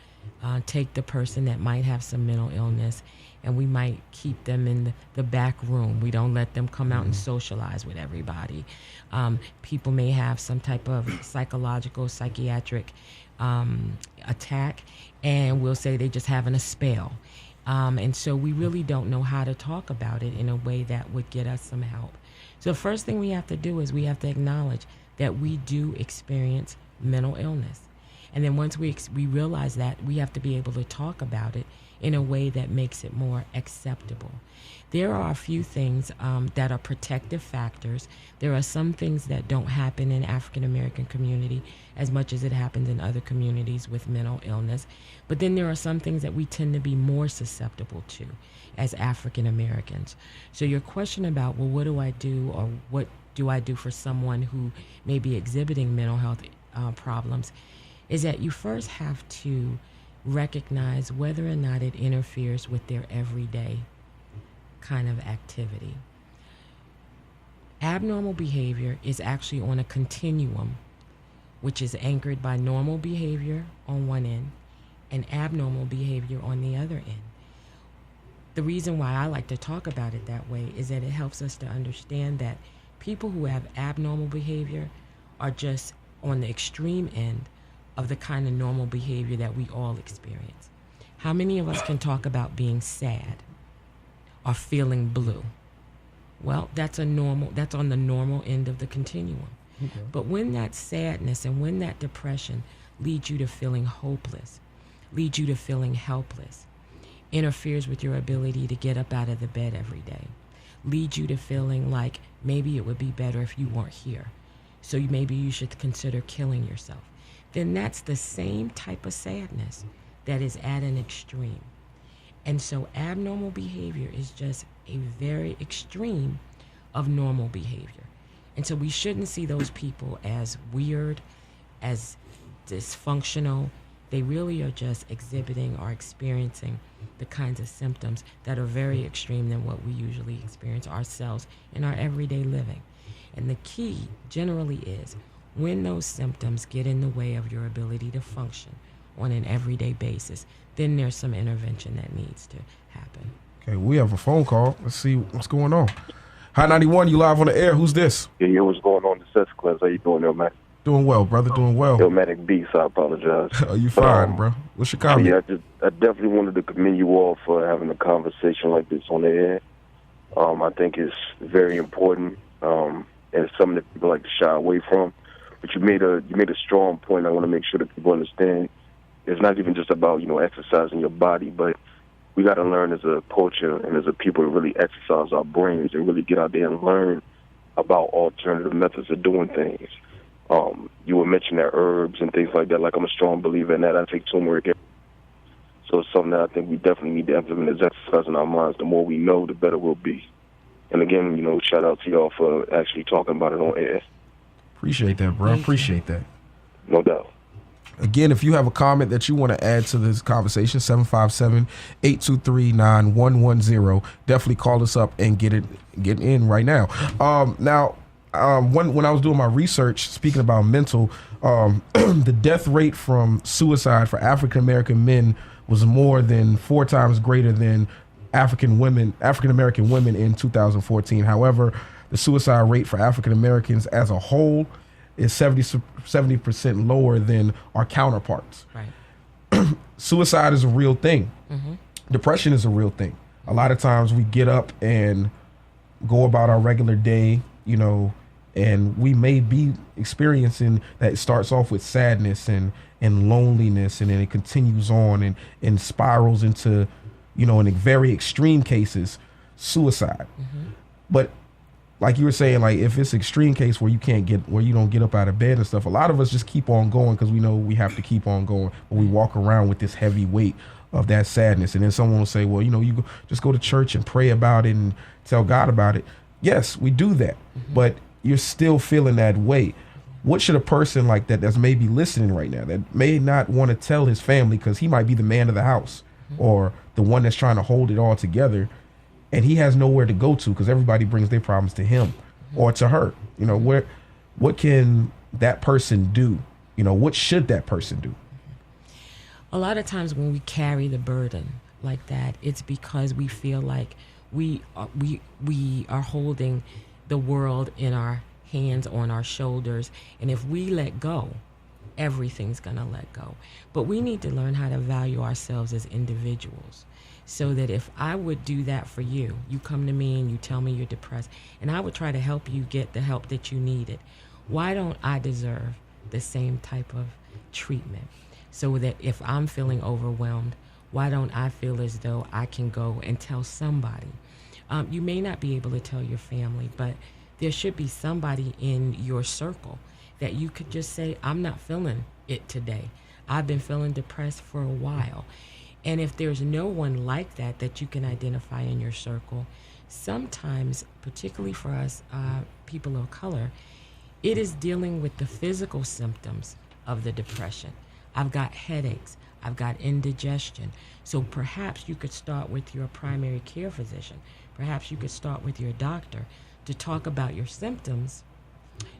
take the person that might have some mental illness, and we might keep them in the back room. We don't let them come out and socialize with everybody. People may have some type of psychological, psychiatric attack, and we'll say they're just having a spell. And so we really don't know how to talk about it in a way that would get us some help. So the first thing we have to do is we have to acknowledge that we do experience mental illness. And then once we realize that, we have to be able to talk about it in a way that makes it more acceptable. There are a few things that are protective factors. There are some things that don't happen in African American community as much as it happens in other communities with mental illness. But then there are some things that we tend to be more susceptible to as African Americans. So your question about, well, what do I do, or what do I do for someone who may be exhibiting mental health problems, is that you first have to recognize whether or not it interferes with their everyday kind of activity. Abnormal behavior is actually on a continuum, which is anchored by normal behavior on one end and abnormal behavior on the other end. The reason why I like to talk about it that way is that it helps us to understand that people who have abnormal behavior are just on the extreme end of the kind of normal behavior that we all experience. How many of us can talk about being sad or feeling blue? Well, that's on the normal end of the continuum. Okay. But when that sadness and when that depression leads you to feeling hopeless, leads you to feeling helpless, interferes with your ability to get up out of the bed every day, leads you to feeling like maybe it would be better if you weren't here, so maybe you should consider killing yourself, then that's the same type of sadness that is at an extreme. And so abnormal behavior is just a very extreme of normal behavior. And so we shouldn't see those people as weird, as dysfunctional. They really are just exhibiting or experiencing the kinds of symptoms that are very extreme than what we usually experience ourselves in our everyday living. And the key generally is when those symptoms get in the way of your ability to function on an everyday basis, then there's some intervention that needs to happen. Okay, we have a phone call. Let's see what's going on. Hi 91, you live on the air. Who's this? Yeah, what's going on? The Seth class. How you doing there, man? Doing well, brother. Doing well. Illmatic Beast, I apologize. Are you fine, bro? What's your comment? Yeah, I definitely wanted to commend you all for having a conversation like this on the air. I think it's very important, and it's something that people like to shy away from. But you made a strong point. I want to make sure that people understand. It's not even just about exercising your body, but we got to learn as a culture and as a people to really exercise our brains and really get out there and learn about alternative methods of doing things. You were mentioning that herbs and things like that. Like, I'm a strong believer in that. I take turmeric. So it's something that I think we definitely need to implement as exercise in our minds. The more we know, the better we'll be. And again, shout out to y'all for actually talking about it on air. Appreciate that, bro. Appreciate that. No doubt. Again, if you have a comment that you want to add to this conversation, 757-823-9110. Definitely call us up and get in right now. When I was doing my research, speaking about mental, the death rate from suicide for African American men was more than 4 times greater than African American women in 2014. However, the suicide rate for African Americans as a whole is 70% lower than our counterparts. Right. Suicide is a real thing. Mm-hmm. Depression is a real thing. A lot of times we get up and go about our regular day, and we may be experiencing that. It starts off with sadness and loneliness, and then it continues on and spirals into, in very extreme cases, suicide. Mm-hmm. But like you were saying, like if it's extreme case where you don't get up out of bed and stuff, a lot of us just keep on going because we know we have to keep on going. But we walk around with this heavy weight of that sadness, and then someone will say, well, just go to church and pray about it and tell God about it. Yes, we do that, but you're still feeling that weight. What should a person like that's maybe listening right now that may not want to tell his family because he might be the man of the house or the one that's trying to hold it all together, and he has nowhere to go to because everybody brings their problems to him or to her? What can that person do? What should that person do? A lot of times when we carry the burden like that, it's because we feel like we are holding the world in our hands, on our shoulders, and if we let go, everything's gonna let go. But we need to learn how to value ourselves as individuals, so that if I would do that for you, you come to me and you tell me you're depressed, and I would try to help you get the help that you needed. Why don't I deserve the same type of treatment? So that if I'm feeling overwhelmed, why don't I feel as though I can go and tell somebody? You may not be able to tell your family, but there should be somebody in your circle that you could just say, I'm not feeling it today. I've been feeling depressed for a while. And if there's no one like that you can identify in your circle, sometimes, particularly for us people of color, it is dealing with the physical symptoms of the depression. I've got headaches. I've got indigestion. So perhaps you could start with your primary care physician. Perhaps you could start with your doctor to talk about your symptoms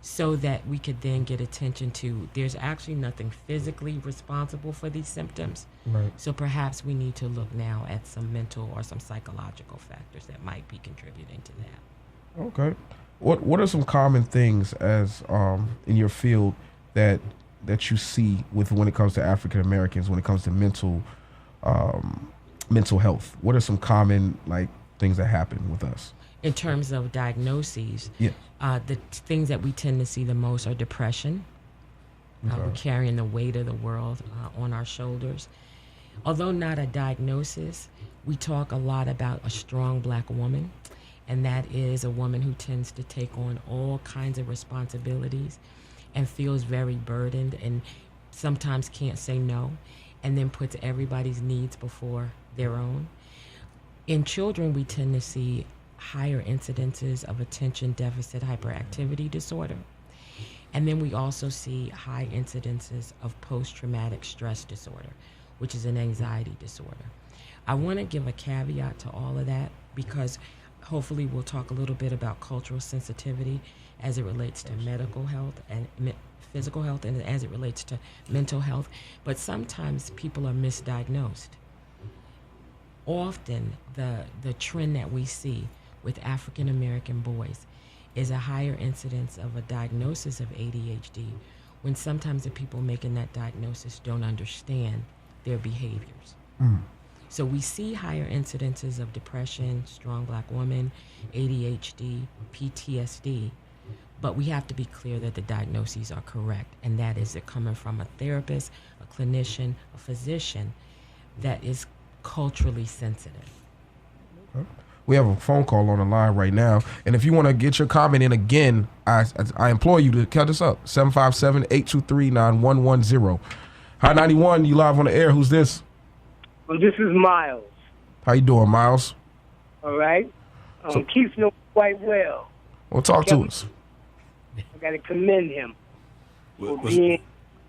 so that we could then get attention to, there's actually nothing physically responsible for these symptoms. Right. So perhaps we need to look now at some mental or some psychological factors that might be contributing to that. Okay. What are some common things as in your field that you see when it comes to African Americans, when it comes to mental health? What are some common things that happen with us? In terms of diagnoses, yeah. The things that we tend to see the most are depression. Okay. We're carrying the weight of the world on our shoulders. Although not a diagnosis, we talk a lot about a strong black woman, and that is a woman who tends to take on all kinds of responsibilities and feels very burdened and sometimes can't say no, and then puts everybody's needs before their own. In children, we tend to see higher incidences of attention deficit hyperactivity disorder. And then we also see high incidences of post-traumatic stress disorder, which is an anxiety disorder. I want to give a caveat to all of that because hopefully we'll talk a little bit about cultural sensitivity as it relates to medical health and physical health and as it relates to mental health. But sometimes people are misdiagnosed. Often the trend that we see with African American boys is a higher incidence of a diagnosis of ADHD when sometimes the people making that diagnosis don't understand their behaviors. So we see higher incidences of depression, strong black woman, ADHD, PTSD, but we have to be clear that the diagnoses are correct, and that is it coming from a therapist, a clinician, a physician that is culturally sensitive. Okay. We have a phone call on the line right now, and if you want to get your comment in again, I implore you to cut us up. 757-823-9110. Hi 91, you live on the air. Who's this? Well, this is Miles. How you doing, Miles? All right. Keith knows quite well. Well, talk to us. I got to commend him for being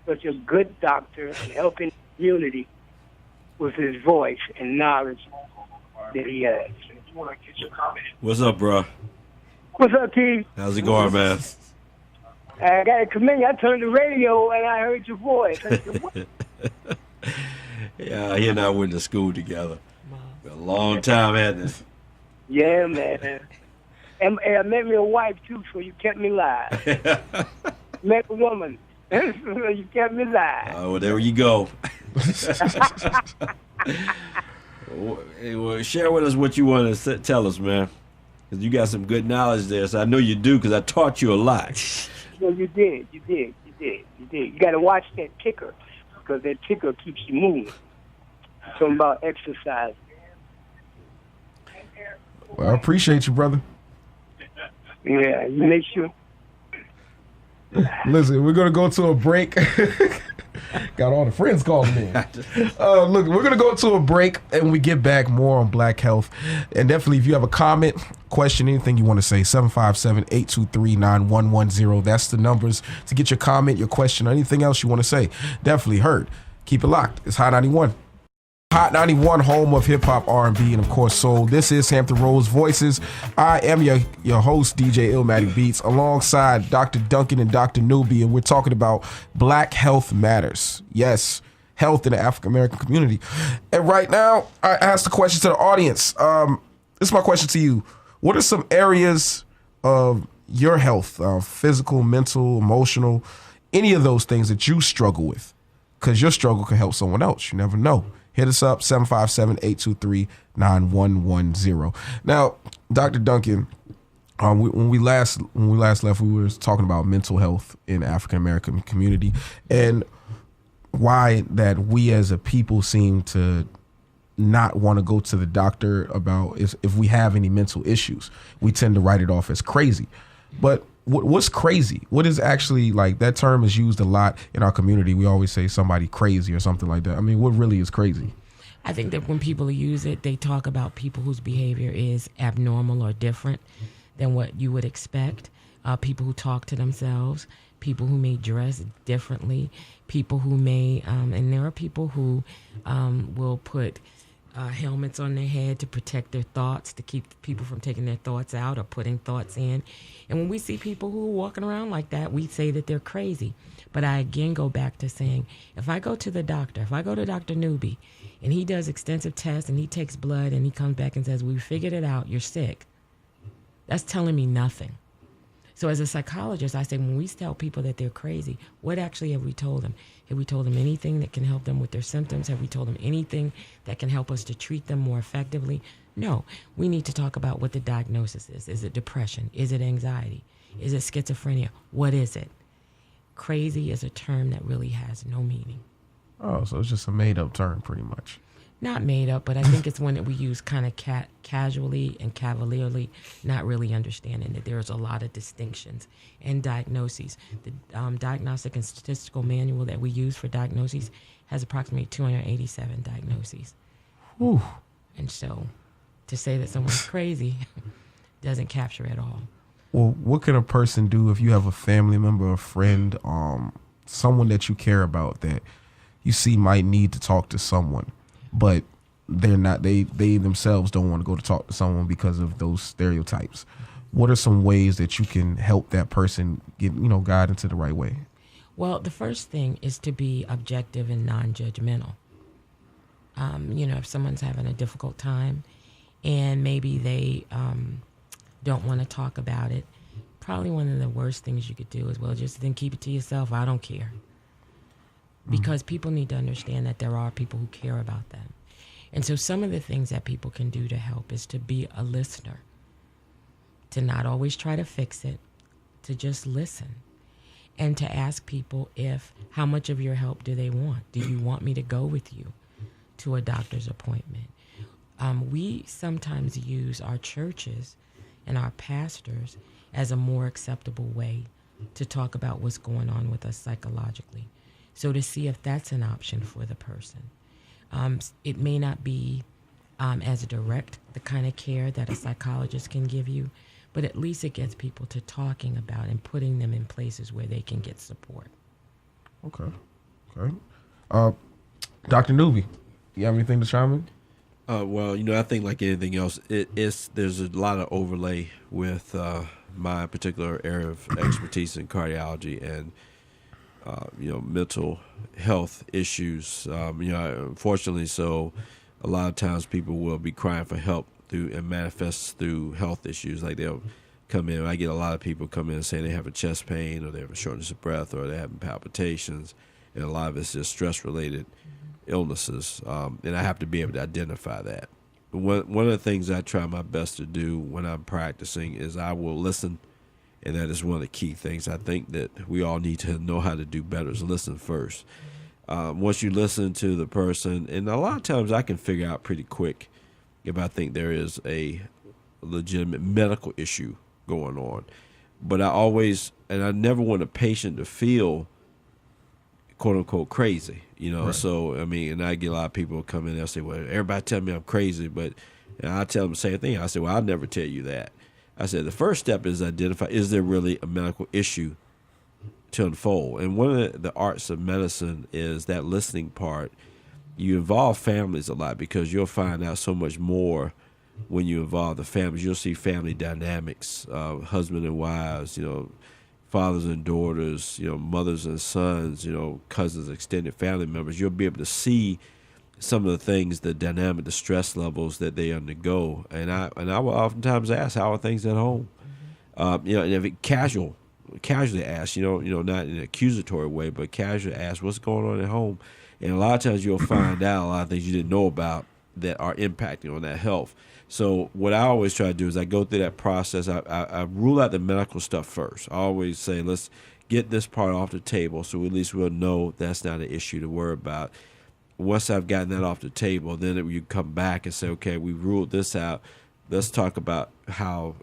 such a good doctor and helping the community with his voice and knowledge that he has. What's up, bro? What's up, Keith? How's it going, man? I got to commend you. I turned the radio and I heard your voice. I said, what? Yeah, he and I went to school together. A long time, hadn't it? Yeah, man. And I met me a wife, too, so you kept me live. Met a woman, so you kept me live. Oh, well, there you go. Well, share with us what you want to tell us, man. Because you got some good knowledge there, so I know you do, because I taught you a lot. Well, you did. You got to watch that ticker, because that ticker keeps you moving. Talking about exercise. Well, I appreciate you, brother. Yeah, make sure. Listen, we're gonna go to a break. Got all the friends calling in. Look, we're gonna go to a break, and when we get back, more on Black health. And definitely, if you have a comment, question, anything you want to say, 757-823-9110. That's the numbers to get your comment, your question, or anything else you want to say. Definitely heard. Keep it locked. It's Hot 91. Hot 91, home of hip-hop, R&B, and of course soul. This is Hampton Roads Voices. I am your host, DJ Illmatic Beats, alongside Dr. Duncan and Dr. Newby, and we're talking about Black Health Matters. Yes, health in the African-American community. And right now, I asked the question to the audience. This is my question to you. What are some areas of your health, physical, mental, emotional, any of those things that you struggle with? Because your struggle can help someone else. You never know. Hit us up, 757-823-9110. Now, Dr. Duncan, when we last left, we were talking about mental health in the African-American community and why that we as a people seem to not want to go to the doctor about if we have any mental issues. We tend to write it off as crazy. But what's crazy? What is actually, like, that term is used a lot in our community. We always say somebody crazy or something like that. I mean, what really is crazy? I think that when people use it, they talk about people whose behavior is abnormal or different than what you would expect. People who talk to themselves, people who may dress differently, people who may, and there are people who will put helmets on their head to protect their thoughts, to keep people from taking their thoughts out or putting thoughts in. And when we see people who are walking around like that, we say that they're crazy. But I again go back to saying, if I go to the doctor, if I go to Dr. Newby, and he does extensive tests and he takes blood and he comes back and says, we figured it out, you're sick, that's telling me nothing. So as a psychologist, I say, when we tell people that they're crazy, what actually have we told them? Have we told them anything that can help them with their symptoms? Have we told them anything that can help us to treat them more effectively? No. We need to talk about what the diagnosis is. Is it depression? Is it anxiety? Is it schizophrenia? What is it? Crazy is a term that really has no meaning. Oh, so it's just a made-up term, pretty much. Not made up, but I think it's one that we use kind of casually and cavalierly, not really understanding that there's a lot of distinctions and diagnoses. The Diagnostic and Statistical Manual that we use for diagnoses has approximately 287 diagnoses. Whew. And so to say that someone's crazy doesn't capture it all. Well, what can a person do if you have a family member, a friend, someone that you care about that you see might need to talk to someone, but they're not, they themselves don't want to go to talk to someone because of those stereotypes? What are some ways that you can help that person get, guide into the right way? Well, the first thing is to be objective and non-judgmental. If someone's having a difficult time and maybe they don't want to talk about it, probably one of the worst things you could do is, well, just then keep it to yourself. I don't care. Because people need to understand that there are people who care about them. And so some of the things that people can do to help is to be a listener, to not always try to fix it, to just listen, and to ask people how much of your help do they want? Do you want me to go with you to a doctor's appointment? We sometimes use our churches and our pastors as a more acceptable way to talk about what's going on with us psychologically. So to see if that's an option for the person. It may not be as direct the kind of care that a psychologist can give you, but at least it gets people to talking about and putting them in places where they can get support. Okay. Dr. Newby, you have anything to chime in? Well, I think like anything else, there's a lot of overlay with my particular area of expertise in cardiology and mental health issues. Unfortunately, so a lot of times people will be crying for help and manifests through health issues. Like they'll come in. I get a lot of people come in saying they have a chest pain or they have a shortness of breath or they're having palpitations, and a lot of it's just stress-related illnesses. And I have to be able to identify that. One of the things I try my best to do when I'm practicing is I will listen. And that is one of the key things I think that we all need to know how to do better is listen first. Once you listen to the person, and a lot of times I can figure out pretty quick if I think there is a legitimate medical issue going on. But I never want a patient to feel quote unquote crazy, Right. So I mean, and I get a lot of people come in, they'll say, well, everybody tell me I'm crazy, but I tell them the same thing. I say, well, I'll never tell you that. I said the first step is identify, is there really a medical issue to unfold? And one of the arts of medicine is that listening part. You involve families a lot because you'll find out so much more when you involve the families. You'll see family dynamics, husband and wives, fathers and daughters, mothers and sons, cousins, extended family members. You'll be able to see some of the things, the dynamic, the stress levels that they undergo. And I will oftentimes ask, how are things at home? And if it casually ask, not in an accusatory way, but casually ask, what's going on at home? And a lot of times you'll find out a lot of things you didn't know about that are impacting on that health. So what I always try to do is I go through that process. I rule out the medical stuff first. I always say, let's get this part off the table so at least we'll know that's not an issue to worry about. Once I've gotten that off the table, then you come back and say, okay, we ruled this out. Let's talk about how,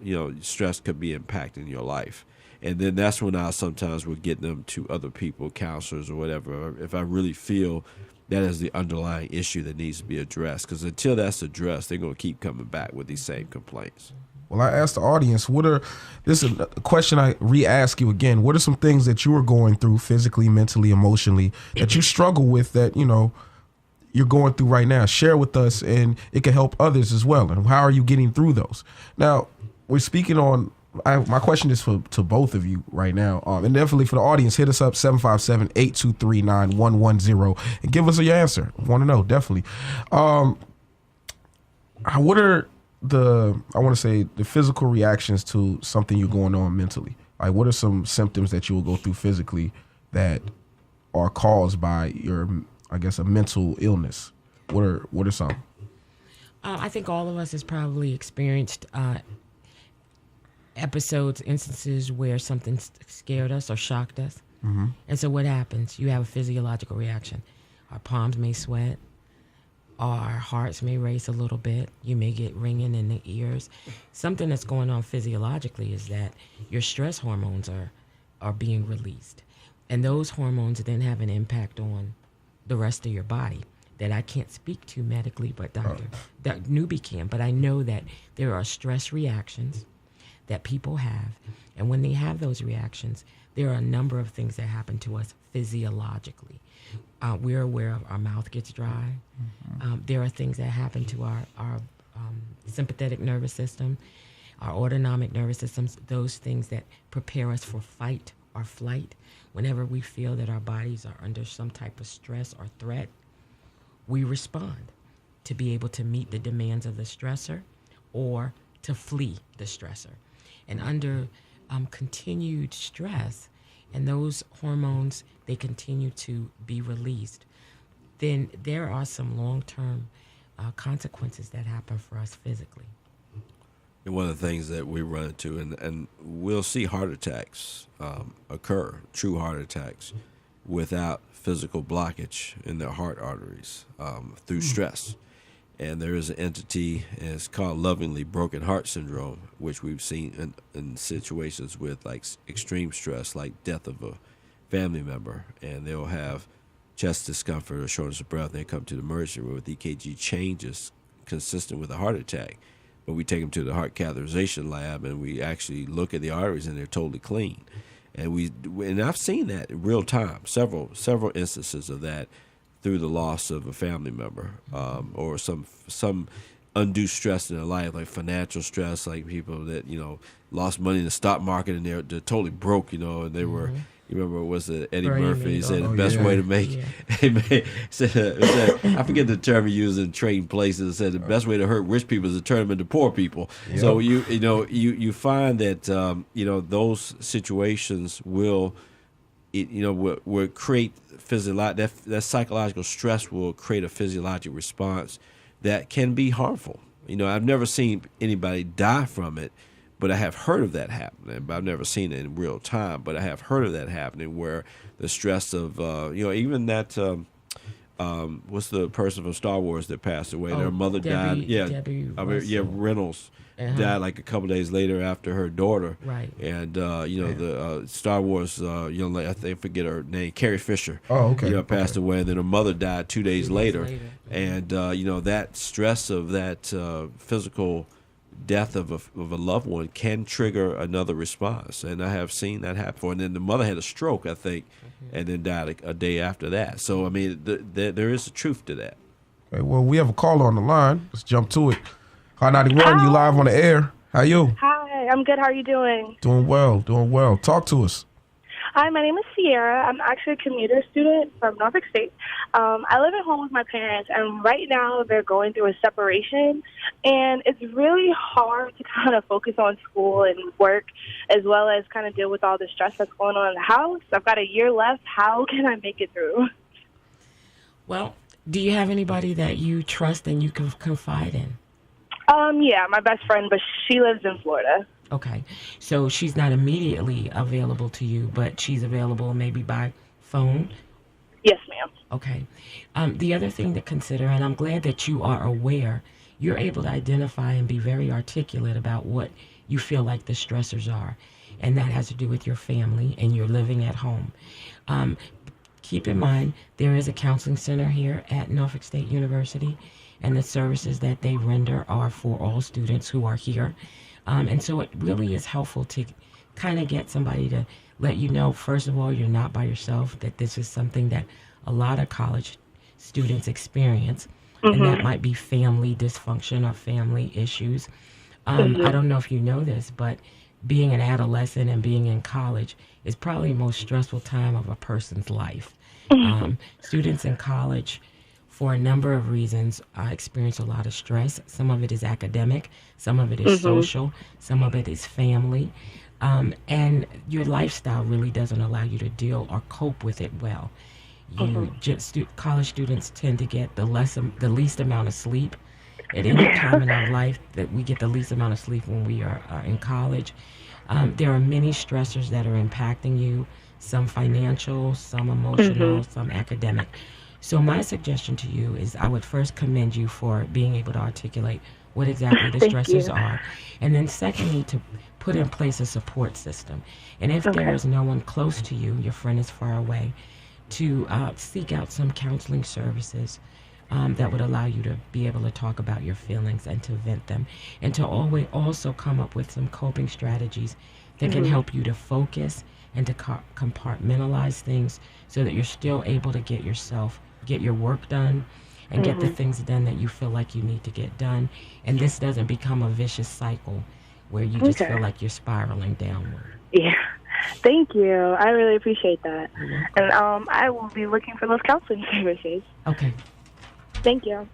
stress could be impacting your life. And then that's when I sometimes will get them to other people, counselors or whatever, if I really feel that is the underlying issue that needs to be addressed. Because until that's addressed, they're going to keep coming back with these same complaints. Well, I asked the audience, this is a question I re-ask you again. What are some things that you are going through physically, mentally, emotionally, that you struggle with that, you're going through right now? Share with us, and it can help others as well. And how are you getting through those? Now, we're speaking on, my question is to both of you right now. And definitely for the audience, hit us up 757-823-9110 and give us your answer. I want to know, definitely. What are the physical reactions to something you're going on mentally? Like, what are some symptoms that you will go through physically that are caused by your, a mental illness? What are some? I think all of us has probably experienced episodes, instances where something scared us or shocked us. Mm-hmm. And so what happens? You have a physiological reaction. Our palms may sweat. Our hearts may race a little bit. You may get ringing in the ears. Something that's going on physiologically is that your stress hormones are being released. And those hormones then have an impact on the rest of your body that I can't speak to medically, but Dr. Newby can. But I know that there are stress reactions that people have. And when they have those reactions, there are a number of things that happen to us physiologically. We're aware of our mouth gets dry. Mm-hmm. There are things that happen to our sympathetic nervous system, our autonomic nervous systems, those things that prepare us for fight or flight. Whenever we feel that our bodies are under some type of stress or threat, we respond to be able to meet the demands of the stressor or to flee the stressor. And under continued stress, and those hormones, they continue to be released, then there are some long-term consequences that happen for us physically. And one of the things that we run into, and we'll see heart attacks occur, true heart attacks, without physical blockage in their heart arteries through stress. And there is an entity, and it's called lovingly broken heart syndrome, which we've seen in situations with like extreme stress, like death of a family member, and they'll have chest discomfort or shortness of breath. They come to the emergency room with EKG changes consistent with a heart attack. But we take them to the heart catheterization lab, and we actually look at the arteries, and they're totally clean. And I've seen that in real time, several instances of that, through the loss of a family member, or some undue stress in their life, like financial stress, like people that lost money in the stock market and they're totally broke, and they were. You remember, was it Eddie Murphy? He said the best way to make. I forget the term he used in trading places. Said the best way to hurt rich people is to turn them into poor people. Yep. So you find that those situations will create that psychological stress will create a physiological response that can be harmful. I've never seen anybody die from it, but I have heard of that happening. I've never seen it in real time, but I have heard of that happening where the stress of even that what's the person from Star Wars that passed away? Oh, Their mother died. Yeah, Debbie Reynolds died like a couple days later after her daughter. Right. And the Star Wars young lady, I forget her name, Carrie Fisher. Oh, okay. Passed away, and then her mother died 2 days later. And that stress of that physical death of a loved one can trigger another response, and I have seen that happen before. And then the mother had a stroke, I think, and then died a day after that. So I mean, there is a truth to that. Okay, well, we have a caller on the line. Let's jump to it. Hot 91, you live on the air. How you? Hi, I'm good. How are you doing? Doing well. Talk to us. Hi, my name is Khiara. I'm actually a commuter student from Norfolk State. I live at home with my parents, and right now they're going through a separation, and it's really hard to kind of focus on school and work as well as kind of deal with all the stress that's going on in the house. I've got a year left. How can I make it through? Well, do you have anybody that you trust and you can confide in? Yeah, my best friend, but she lives in Florida. Okay, so she's not immediately available to you, but she's available maybe by phone? Yes, ma'am. Okay. The other thing to consider, and I'm glad that you are aware, you're able to identify and be very articulate about what you feel like the stressors are, and that has to do with your family and you're living at home. Keep in mind, there is a counseling center here at Norfolk State University, and the services that they render are for all students who are here. And so it really is helpful to kind of get somebody to let you know, first of all, you're not by yourself, that this is something that a lot of college students experience, and that might be family dysfunction or family issues. I don't know if you know this, but being an adolescent and being in college is probably the most stressful time of a person's life. Students in college, for a number of reasons, experience a lot of stress. Some of it is academic, some of it is social, some of it is family. And your lifestyle really doesn't allow you to deal or cope with it well. College students tend to get the least amount of sleep. At any time in our life, that we get the least amount of sleep when we are in college. There are many stressors that are impacting you, some financial, some emotional, some academic. So my suggestion to you is I would first commend you for being able to articulate what exactly the stressors are. And then secondly, to put in place a support system. And if there is no one close to you, your friend is far away, to seek out some counseling services that would allow you to be able to talk about your feelings and to vent them. And to always also come up with some coping strategies that can help you to focus and to compartmentalize things so that you're still able to get your work done and get the things done that you feel like you need to get done. And this doesn't become a vicious cycle where you just feel like you're spiraling downward. Yeah. Thank you. I really appreciate that. And I will be looking for those counseling services. Okay. Thank you.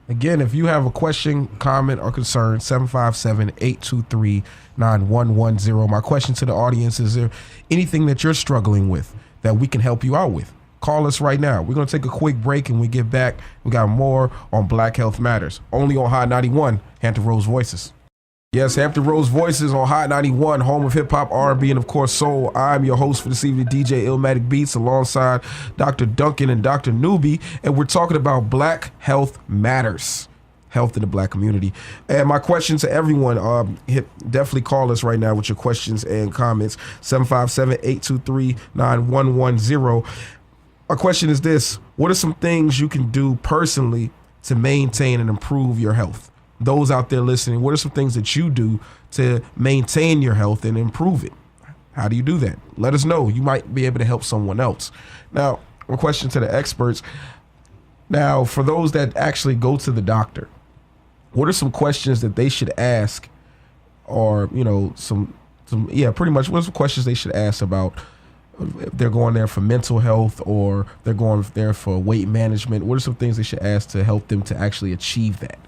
Again, if you have a question, comment, or concern, 757-823-9110. My question to the audience is there anything that you're struggling with that we can help you out with? Call us right now. We're going to take a quick break, and when we get back, we got more on Black Health Matters. Only on Hot 91, Hampton Rose Voices. Yes, Hampton Rose Voices on Hot 91, home of hip-hop, R&B, and, of course, soul. I'm your host for this evening, DJ Illmatic Beats, alongside Dr. Duncan and Dr. Newby, and we're talking about Black Health Matters, health in the Black community. And my question to everyone, definitely call us right now with your questions and comments, 757-823-9110. Our question is this: what are some things you can do personally to maintain and improve your health? Those out there listening, what are some things that you do to maintain your health and improve it? How do you do that? Let us know. You might be able to help someone else. Now, a question to the experts. Now, for those that actually go to the doctor, what are some questions that they should ask, or, pretty much what are some questions they should ask about if they're going there for mental health or they're going there for weight management? What are some things they should ask to help them to actually achieve that?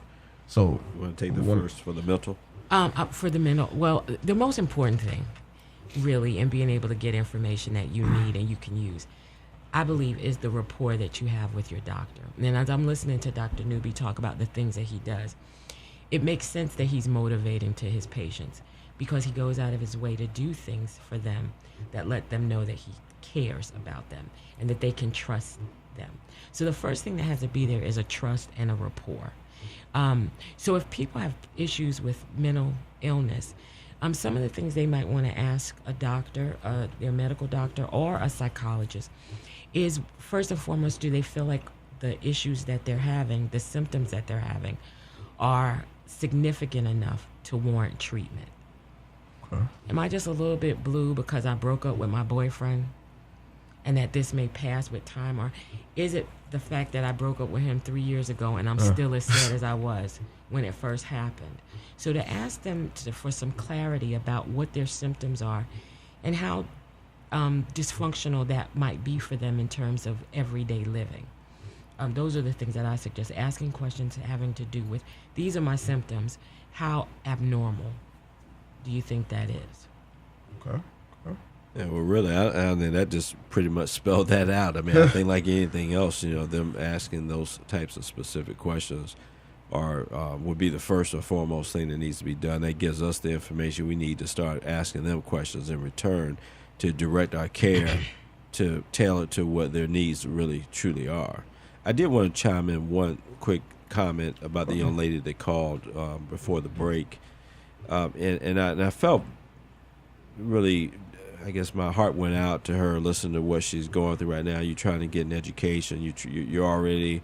So, you want to take the first for the mental? For the mental, well, the most important thing, really, in being able to get information that you need and you can use, I believe, is the rapport that you have with your doctor. And as I'm listening to Dr. Newby talk about the things that he does, it makes sense that he's motivating to his patients. because he goes out of his way to do things for them that let them know that he cares about them and that they can trust them. So the first thing that has to be there is a trust and a rapport. So if people have issues with mental illness, some of the things they might want to ask a doctor, their medical doctor, or a psychologist is, first and foremost, do they feel like the issues that they're having, the symptoms that they're having, are significant enough to warrant treatment? Okay. Am I just a little bit blue because I broke up with my boyfriend and that this may pass with time? Or is it the fact that I broke up with him 3 years ago and I'm still as sad as I was when it first happened? So to ask them for some clarity about what their symptoms are and how dysfunctional that might be for them in terms of everyday living. Those are the things that I suggest. Asking questions having to do with, these are my symptoms. How abnormal do you think that is? Okay. Yeah, well, really, I think that just pretty much spelled that out. I mean, I think like anything else, them asking those types of specific questions would be the first or foremost thing that needs to be done. That gives us the information we need to start asking them questions in return to direct our care to tailor to what their needs really truly are. I did want to chime in one quick comment about the young lady that called before the break, and I felt really, I guess my heart went out to her listening to what she's going through right now. You're trying to get an education. You're already,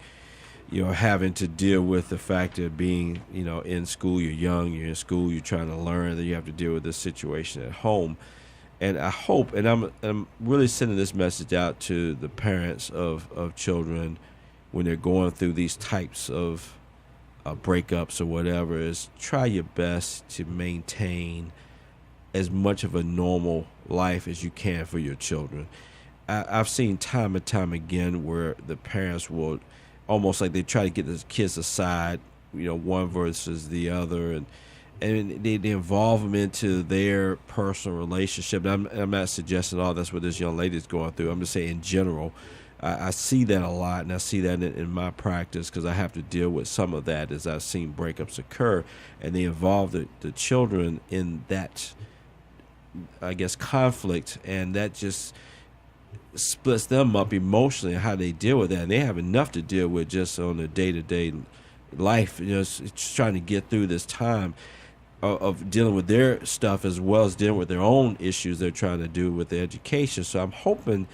having to deal with the fact of being, in school. You're young. You're in school. You're trying to learn. That you have to deal with this situation at home. And I hope, and I'm really sending this message out to the parents of children when they're going through these types of breakups or whatever, is try your best to maintain as much of a normal life as you can for your children. I've seen time and time again where the parents will almost like they try to get the kids aside, one versus the other, and they involve them into their personal relationship. I'm not suggesting all that's what this young lady is going through. I'm just saying in general, I see that a lot, and I see that in my practice because I have to deal with some of that as I've seen breakups occur, and they involve the children in that, I guess, conflict, and that just splits them up emotionally and how they deal with that. And they have enough to deal with just on a day-to-day life, it's trying to get through this time of dealing with their stuff as well as dealing with their own issues they're trying to do with their education. So I'm hoping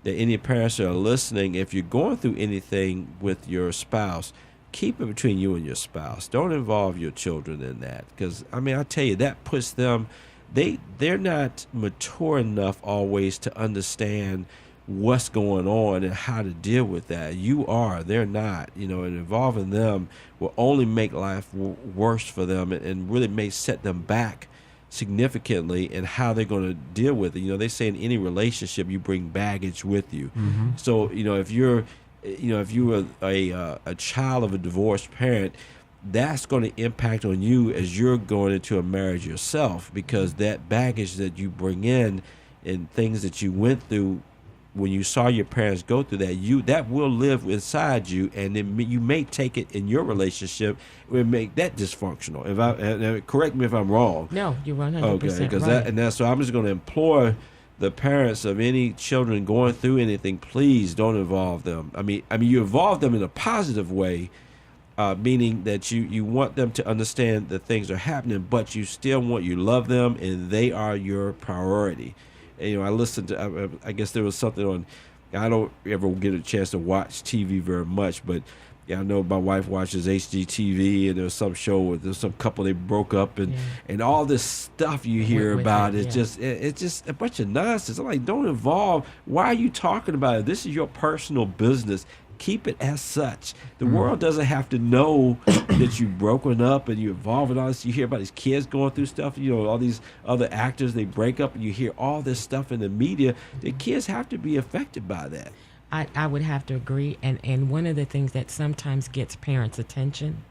that any parents that are listening, if you're going through anything with your spouse, keep it between you and your spouse. Don't involve your children in that, because I tell you, that puts them, they're not mature enough always to understand what's going on and how to deal with that. You are, they're not, and involving them will only make life worse for them and really may set them back significantly in how they're going to deal with it. They say in any relationship you bring baggage with you. Mm-hmm. So if you're a child of a divorced parent, that's going to impact on you as you're going into a marriage yourself, because that baggage that you bring in and things that you went through when you saw your parents go through that will live inside you, and then you may take it in your relationship and make that dysfunctional. Correct me if I'm wrong. No, you're 100% right. So I'm just going to implore the parents of any children going through anything, please don't involve them. You involve them in a positive way, meaning that you want them to understand that things are happening, but you love them, and they are your priority. And, I listened to, I guess there was something on, I don't ever get a chance to watch TV very much, but I know my wife watches HGTV, and there's some show where there's some couple, they broke up, and all this stuff you hear about is it's just a bunch of nonsense. I'm like, don't involve. Why are you talking about it? This is your personal business. Keep it as such. The world doesn't have to know that you've broken up and you're involved in all this. You hear about these kids going through stuff, all these other actors, they break up, and you hear all this stuff in the media. The kids have to be affected by that. I would have to agree. And one of the things that sometimes gets parents' attention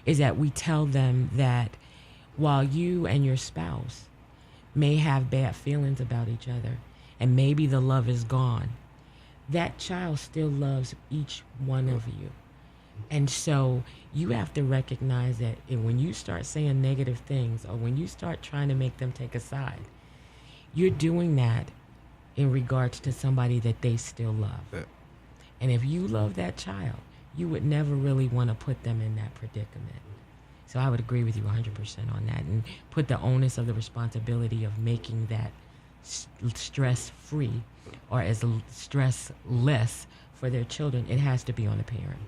is that we tell them that while you and your spouse may have bad feelings about each other and maybe the love is gone, that child still loves each one of you. And so you have to recognize that when you start saying negative things or when you start trying to make them take a side, you're doing that in regards to somebody that they still love. Yeah. And if you love that child, you would never really want to put them in that predicament. So I would agree with you 100% on that, and put the onus of the responsibility of making that stress-free or as stress-less for their children. It has to be on the parent.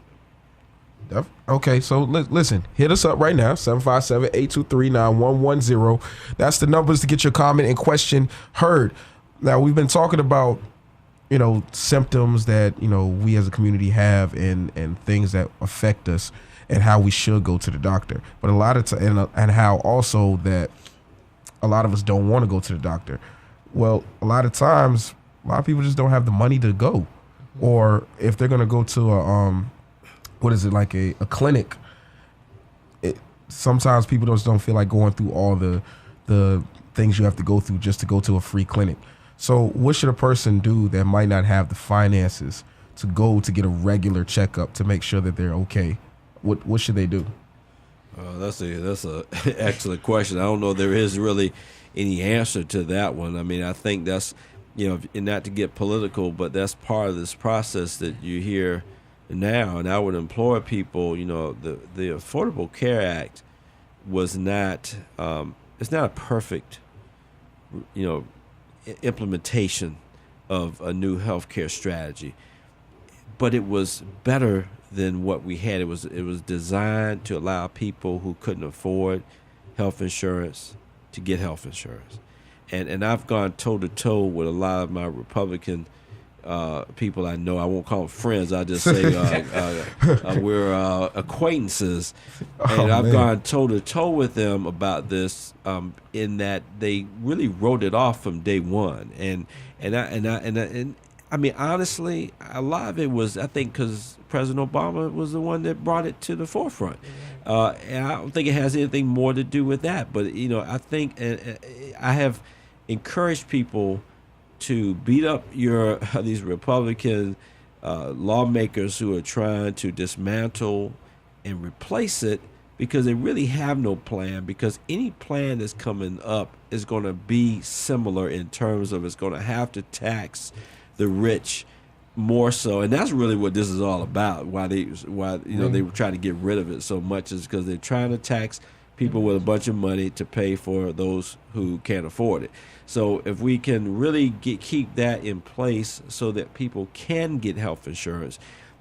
Okay, so listen, hit us up right now, 757-823-9110. That's the numbers to get your comment and question heard. Now, we've been talking about, symptoms that, we as a community have and things that affect us and how we should go to the doctor. But a lot of and how also that a lot of us don't want to go to the doctor. Well, a lot of times, a lot of people just don't have the money to go. Or if they're going to go to a clinic, sometimes people just don't feel like going through all the things you have to go through just to go to a free clinic. So what should a person do that might not have the finances to go to get a regular checkup to make sure that they're okay? What should they do? That's a excellent question. I don't know if there is really any answer to that one. I mean, I think that's, and not to get political, but that's part of this process that you hear now. And I would implore people, the Affordable Care Act was not, it's not a perfect, implementation of a new healthcare strategy, but it was better than what we had. It was designed to allow people who couldn't afford health insurance to get health insurance. And I've gone toe to toe with a lot of my Republican people I know. I won't call them friends. I just say we're acquaintances. And I've gone toe to toe with them about this, in that they really wrote it off from day one. And I mean, honestly, a lot of it was, I think, because President Obama was the one that brought it to the forefront. And I don't think it has anything more to do with that. But, I think I have encouraged people to beat up these Republican lawmakers who are trying to dismantle and replace it, because they really have no plan, because any plan that's coming up is going to be similar in terms of it's going to have to tax the rich more so, and that's really what this is all about. Why they were trying to get rid of it so much is because they're trying to tax people with a bunch of money to pay for those who can't afford it. So if we can really keep that in place so that people can get health insurance,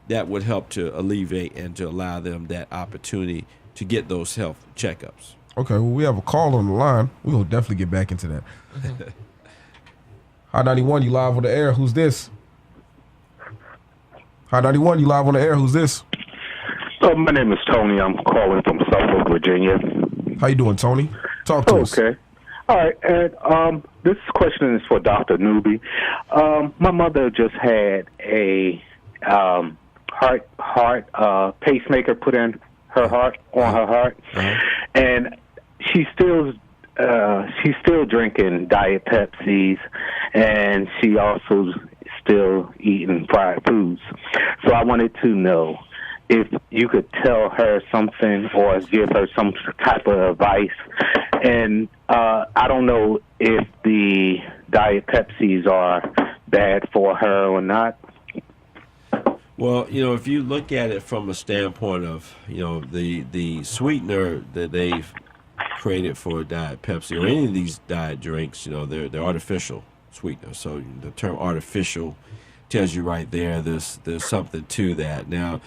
that would help to alleviate and to allow them that opportunity to get those health checkups. Okay, well, we have a call on the line. We'll definitely get back into that. Hi 91, you live on the air. Who's this? Hi 91, you live on the air. Who's this? My name is Tony. I'm calling from Suffolk, Virginia. How you doing, Tony? Talk to us. Okay. All right. And this question is for Dr. Newby. My mother just had a heart pacemaker put in her heart, on her heart, and she's still drinking Diet Pepsis, and she also still eating fried foods. So I wanted to know if you could tell her something or give her some type of advice. And I don't know if the Diet Pepsis are bad for her or not. Well, if you look at it from a standpoint of, the sweetener that they've created for Diet Pepsi or any of these diet drinks, they're artificial sweeteners. So the term artificial tells you right there there's something to that. Now,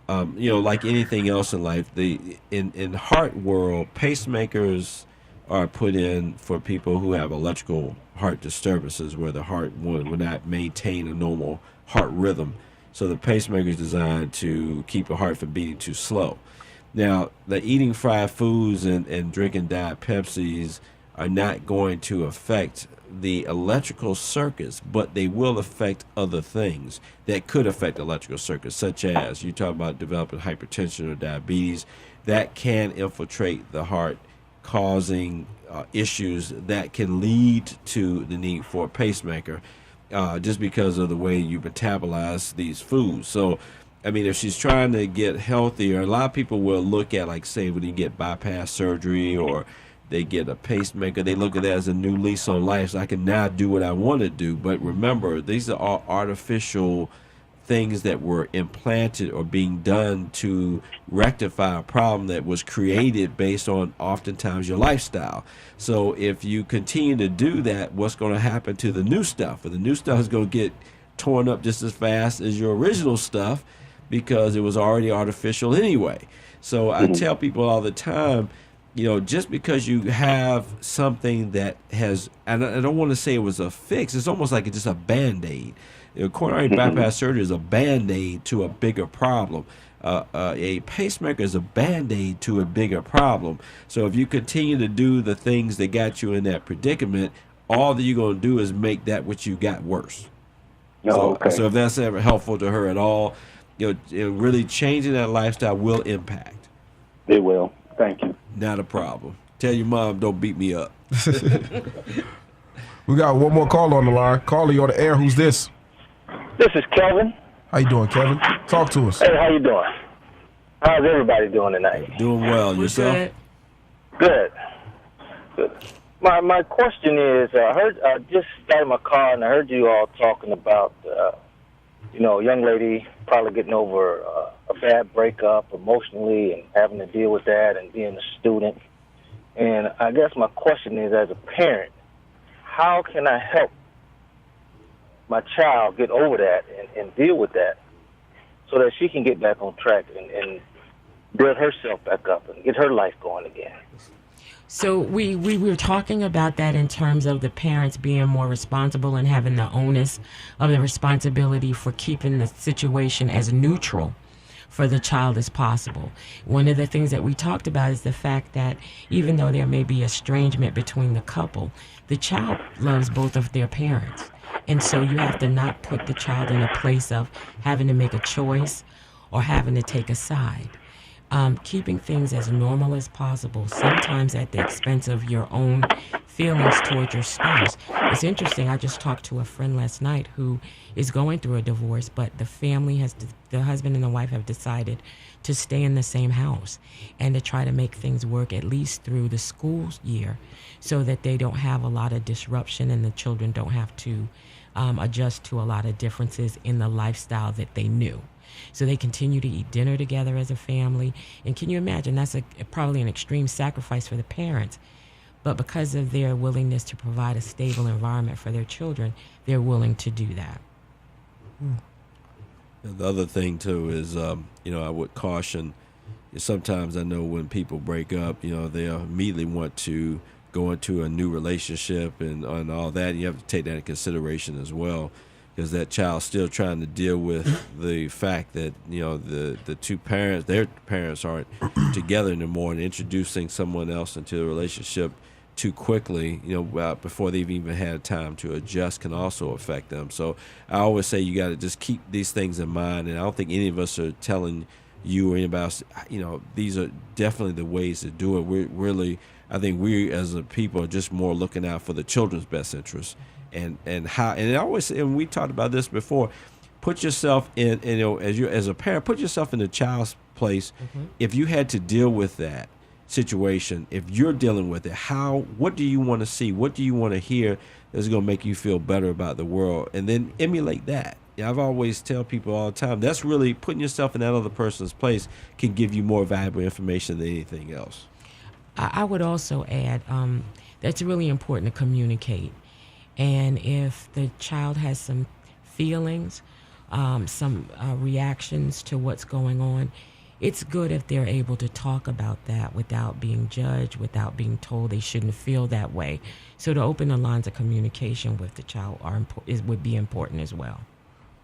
like anything else in life, in heart world, pacemakers are put in for people who have electrical heart disturbances where the heart will not maintain a normal heart rhythm. So the pacemaker is designed to keep your heart from beating too slow. Now, the eating fried foods and drinking Diet Pepsis are not going to affect the electrical circuits, but they will affect other things that could affect electrical circuits, such as you talk about developing hypertension or diabetes. That can infiltrate the heart, causing issues that can lead to the need for a pacemaker, just because of the way you metabolize these foods. So I mean, if she's trying to get healthier, a lot of people will look at, like, say, when you get bypass surgery or they get a pacemaker, they look at that as a new lease on life. So I can now do what I want to do. But remember, these are all artificial things that were implanted or being done to rectify a problem that was created based on oftentimes your lifestyle. So if you continue to do that, what's going to happen to the new stuff? And the new stuff is going to get torn up just as fast as your original stuff, because it was already artificial anyway. So I tell people all the time, you know, just because you have something that has, and I don't want to say it was a fix, it's almost like it's just a Band-Aid. You know, coronary bypass surgery is a Band-Aid to a bigger problem. A pacemaker is a Band-Aid to a bigger problem. So if you continue to do the things that got you in that predicament, all that you're going to do is make that which you got worse. So if that's ever helpful to her at all, you know, really changing that lifestyle will impact. It will. Thank you. Not a problem. Tell your mom don't beat me up. We got one more call on the line. Caller, you on the air. Who's this? This is Kevin. How you doing, Kevin? Talk to us. Hey, how you doing? How's everybody doing tonight? Doing well. Yourself? Good. My question is, I just got in my car and I heard you all talking about, you know, a young lady probably getting over a bad breakup emotionally and having to deal with that and being a student. And I guess my question is, as a parent, how can I help my child get over that and deal with that so that she can get back on track and build herself back up and get her life going again? So we were talking about that in terms of the parents being more responsible and having the onus of the responsibility for keeping the situation as neutral for the child as possible. One of the things that we talked about is the fact that even though there may be estrangement between the couple, the child loves both of their parents. And so you have to not put the child in a place of having to make a choice or having to take a side. Keeping things as normal as possible, sometimes at the expense of your own feelings towards your spouse. It's interesting, I just talked to a friend last night who is going through a divorce, but the family the husband and the wife have decided to stay in the same house and to try to make things work at least through the school year so that they don't have a lot of disruption and the children don't have to adjust to a lot of differences in the lifestyle that they knew. So they continue to eat dinner together as a family. And can you imagine, that's probably an extreme sacrifice for the parents. But because of their willingness to provide a stable environment for their children, they're willing to do that. The other thing, too, is, you know, I would caution, sometimes I know when people break up, you know, they immediately want to go into a new relationship and all that. You have to take that into consideration as well, because that child's still trying to deal with the fact that, you know, the two parents, their parents aren't together anymore, and introducing someone else into a relationship too quickly, you know, before they've even had time to adjust can also affect them. So I always say you got to just keep these things in mind, and I don't think any of us are telling you or anybody else, you know, these are definitely the ways to do it. We're really, I think we as a people are just more looking out for the children's best interests. And how, and I always, and we talked about this before, put yourself in, you know, as a parent, put yourself in the child's place. If you had to deal with that situation, if you're dealing with it, what do you want to see? What do you want to hear that's going to make you feel better about the world? And then emulate that. I've always tell people all the time, that's really putting yourself in that other person's place can give you more valuable information than anything else. I would also add that's really important to communicate. And if the child has some feelings, some reactions to what's going on, it's good if they're able to talk about that without being judged, without being told they shouldn't feel that way. So to open the lines of communication with the child would be important as well.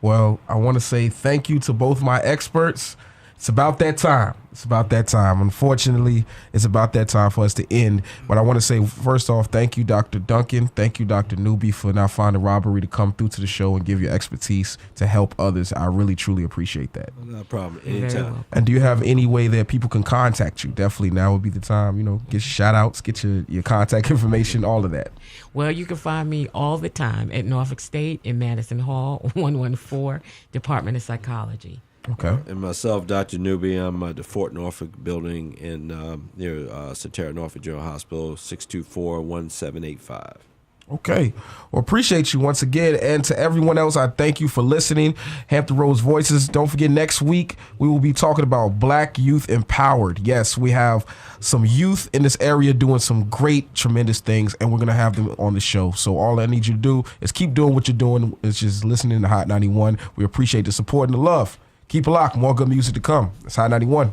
Well, I want to say thank you to both my experts. It's about that time. It's about that time. Unfortunately, it's about that time for us to end. But I want to say, first off, thank you, Dr. Duncan. Thank you, Dr. Newby, for not finding robbery to come through to the show and give your expertise to help others. I really, truly appreciate that. No problem. Anytime. And do you have any way that people can contact you? Definitely now would be the time, you know, get your shout outs, get your contact information, all of that. Well, you can find me all the time at Norfolk State in Madison Hall, 114, Department of Psychology. Okay. And myself, Dr. Newby, I'm at the Fort Norfolk building in near Satara Norfolk General Hospital, 624-1785. Okay. Well, appreciate you once again. And to everyone else, I thank you for listening. Hampton Roads Voices. Don't forget, next week, we will be talking about Black Youth Empowered. Yes, we have some youth in this area doing some great, tremendous things, and we're going to have them on the show. So all I need you to do is keep doing what you're doing. It's just listening to Hot 91. We appreciate the support and the love. Keep it locked. More good music to come. It's Hot 91.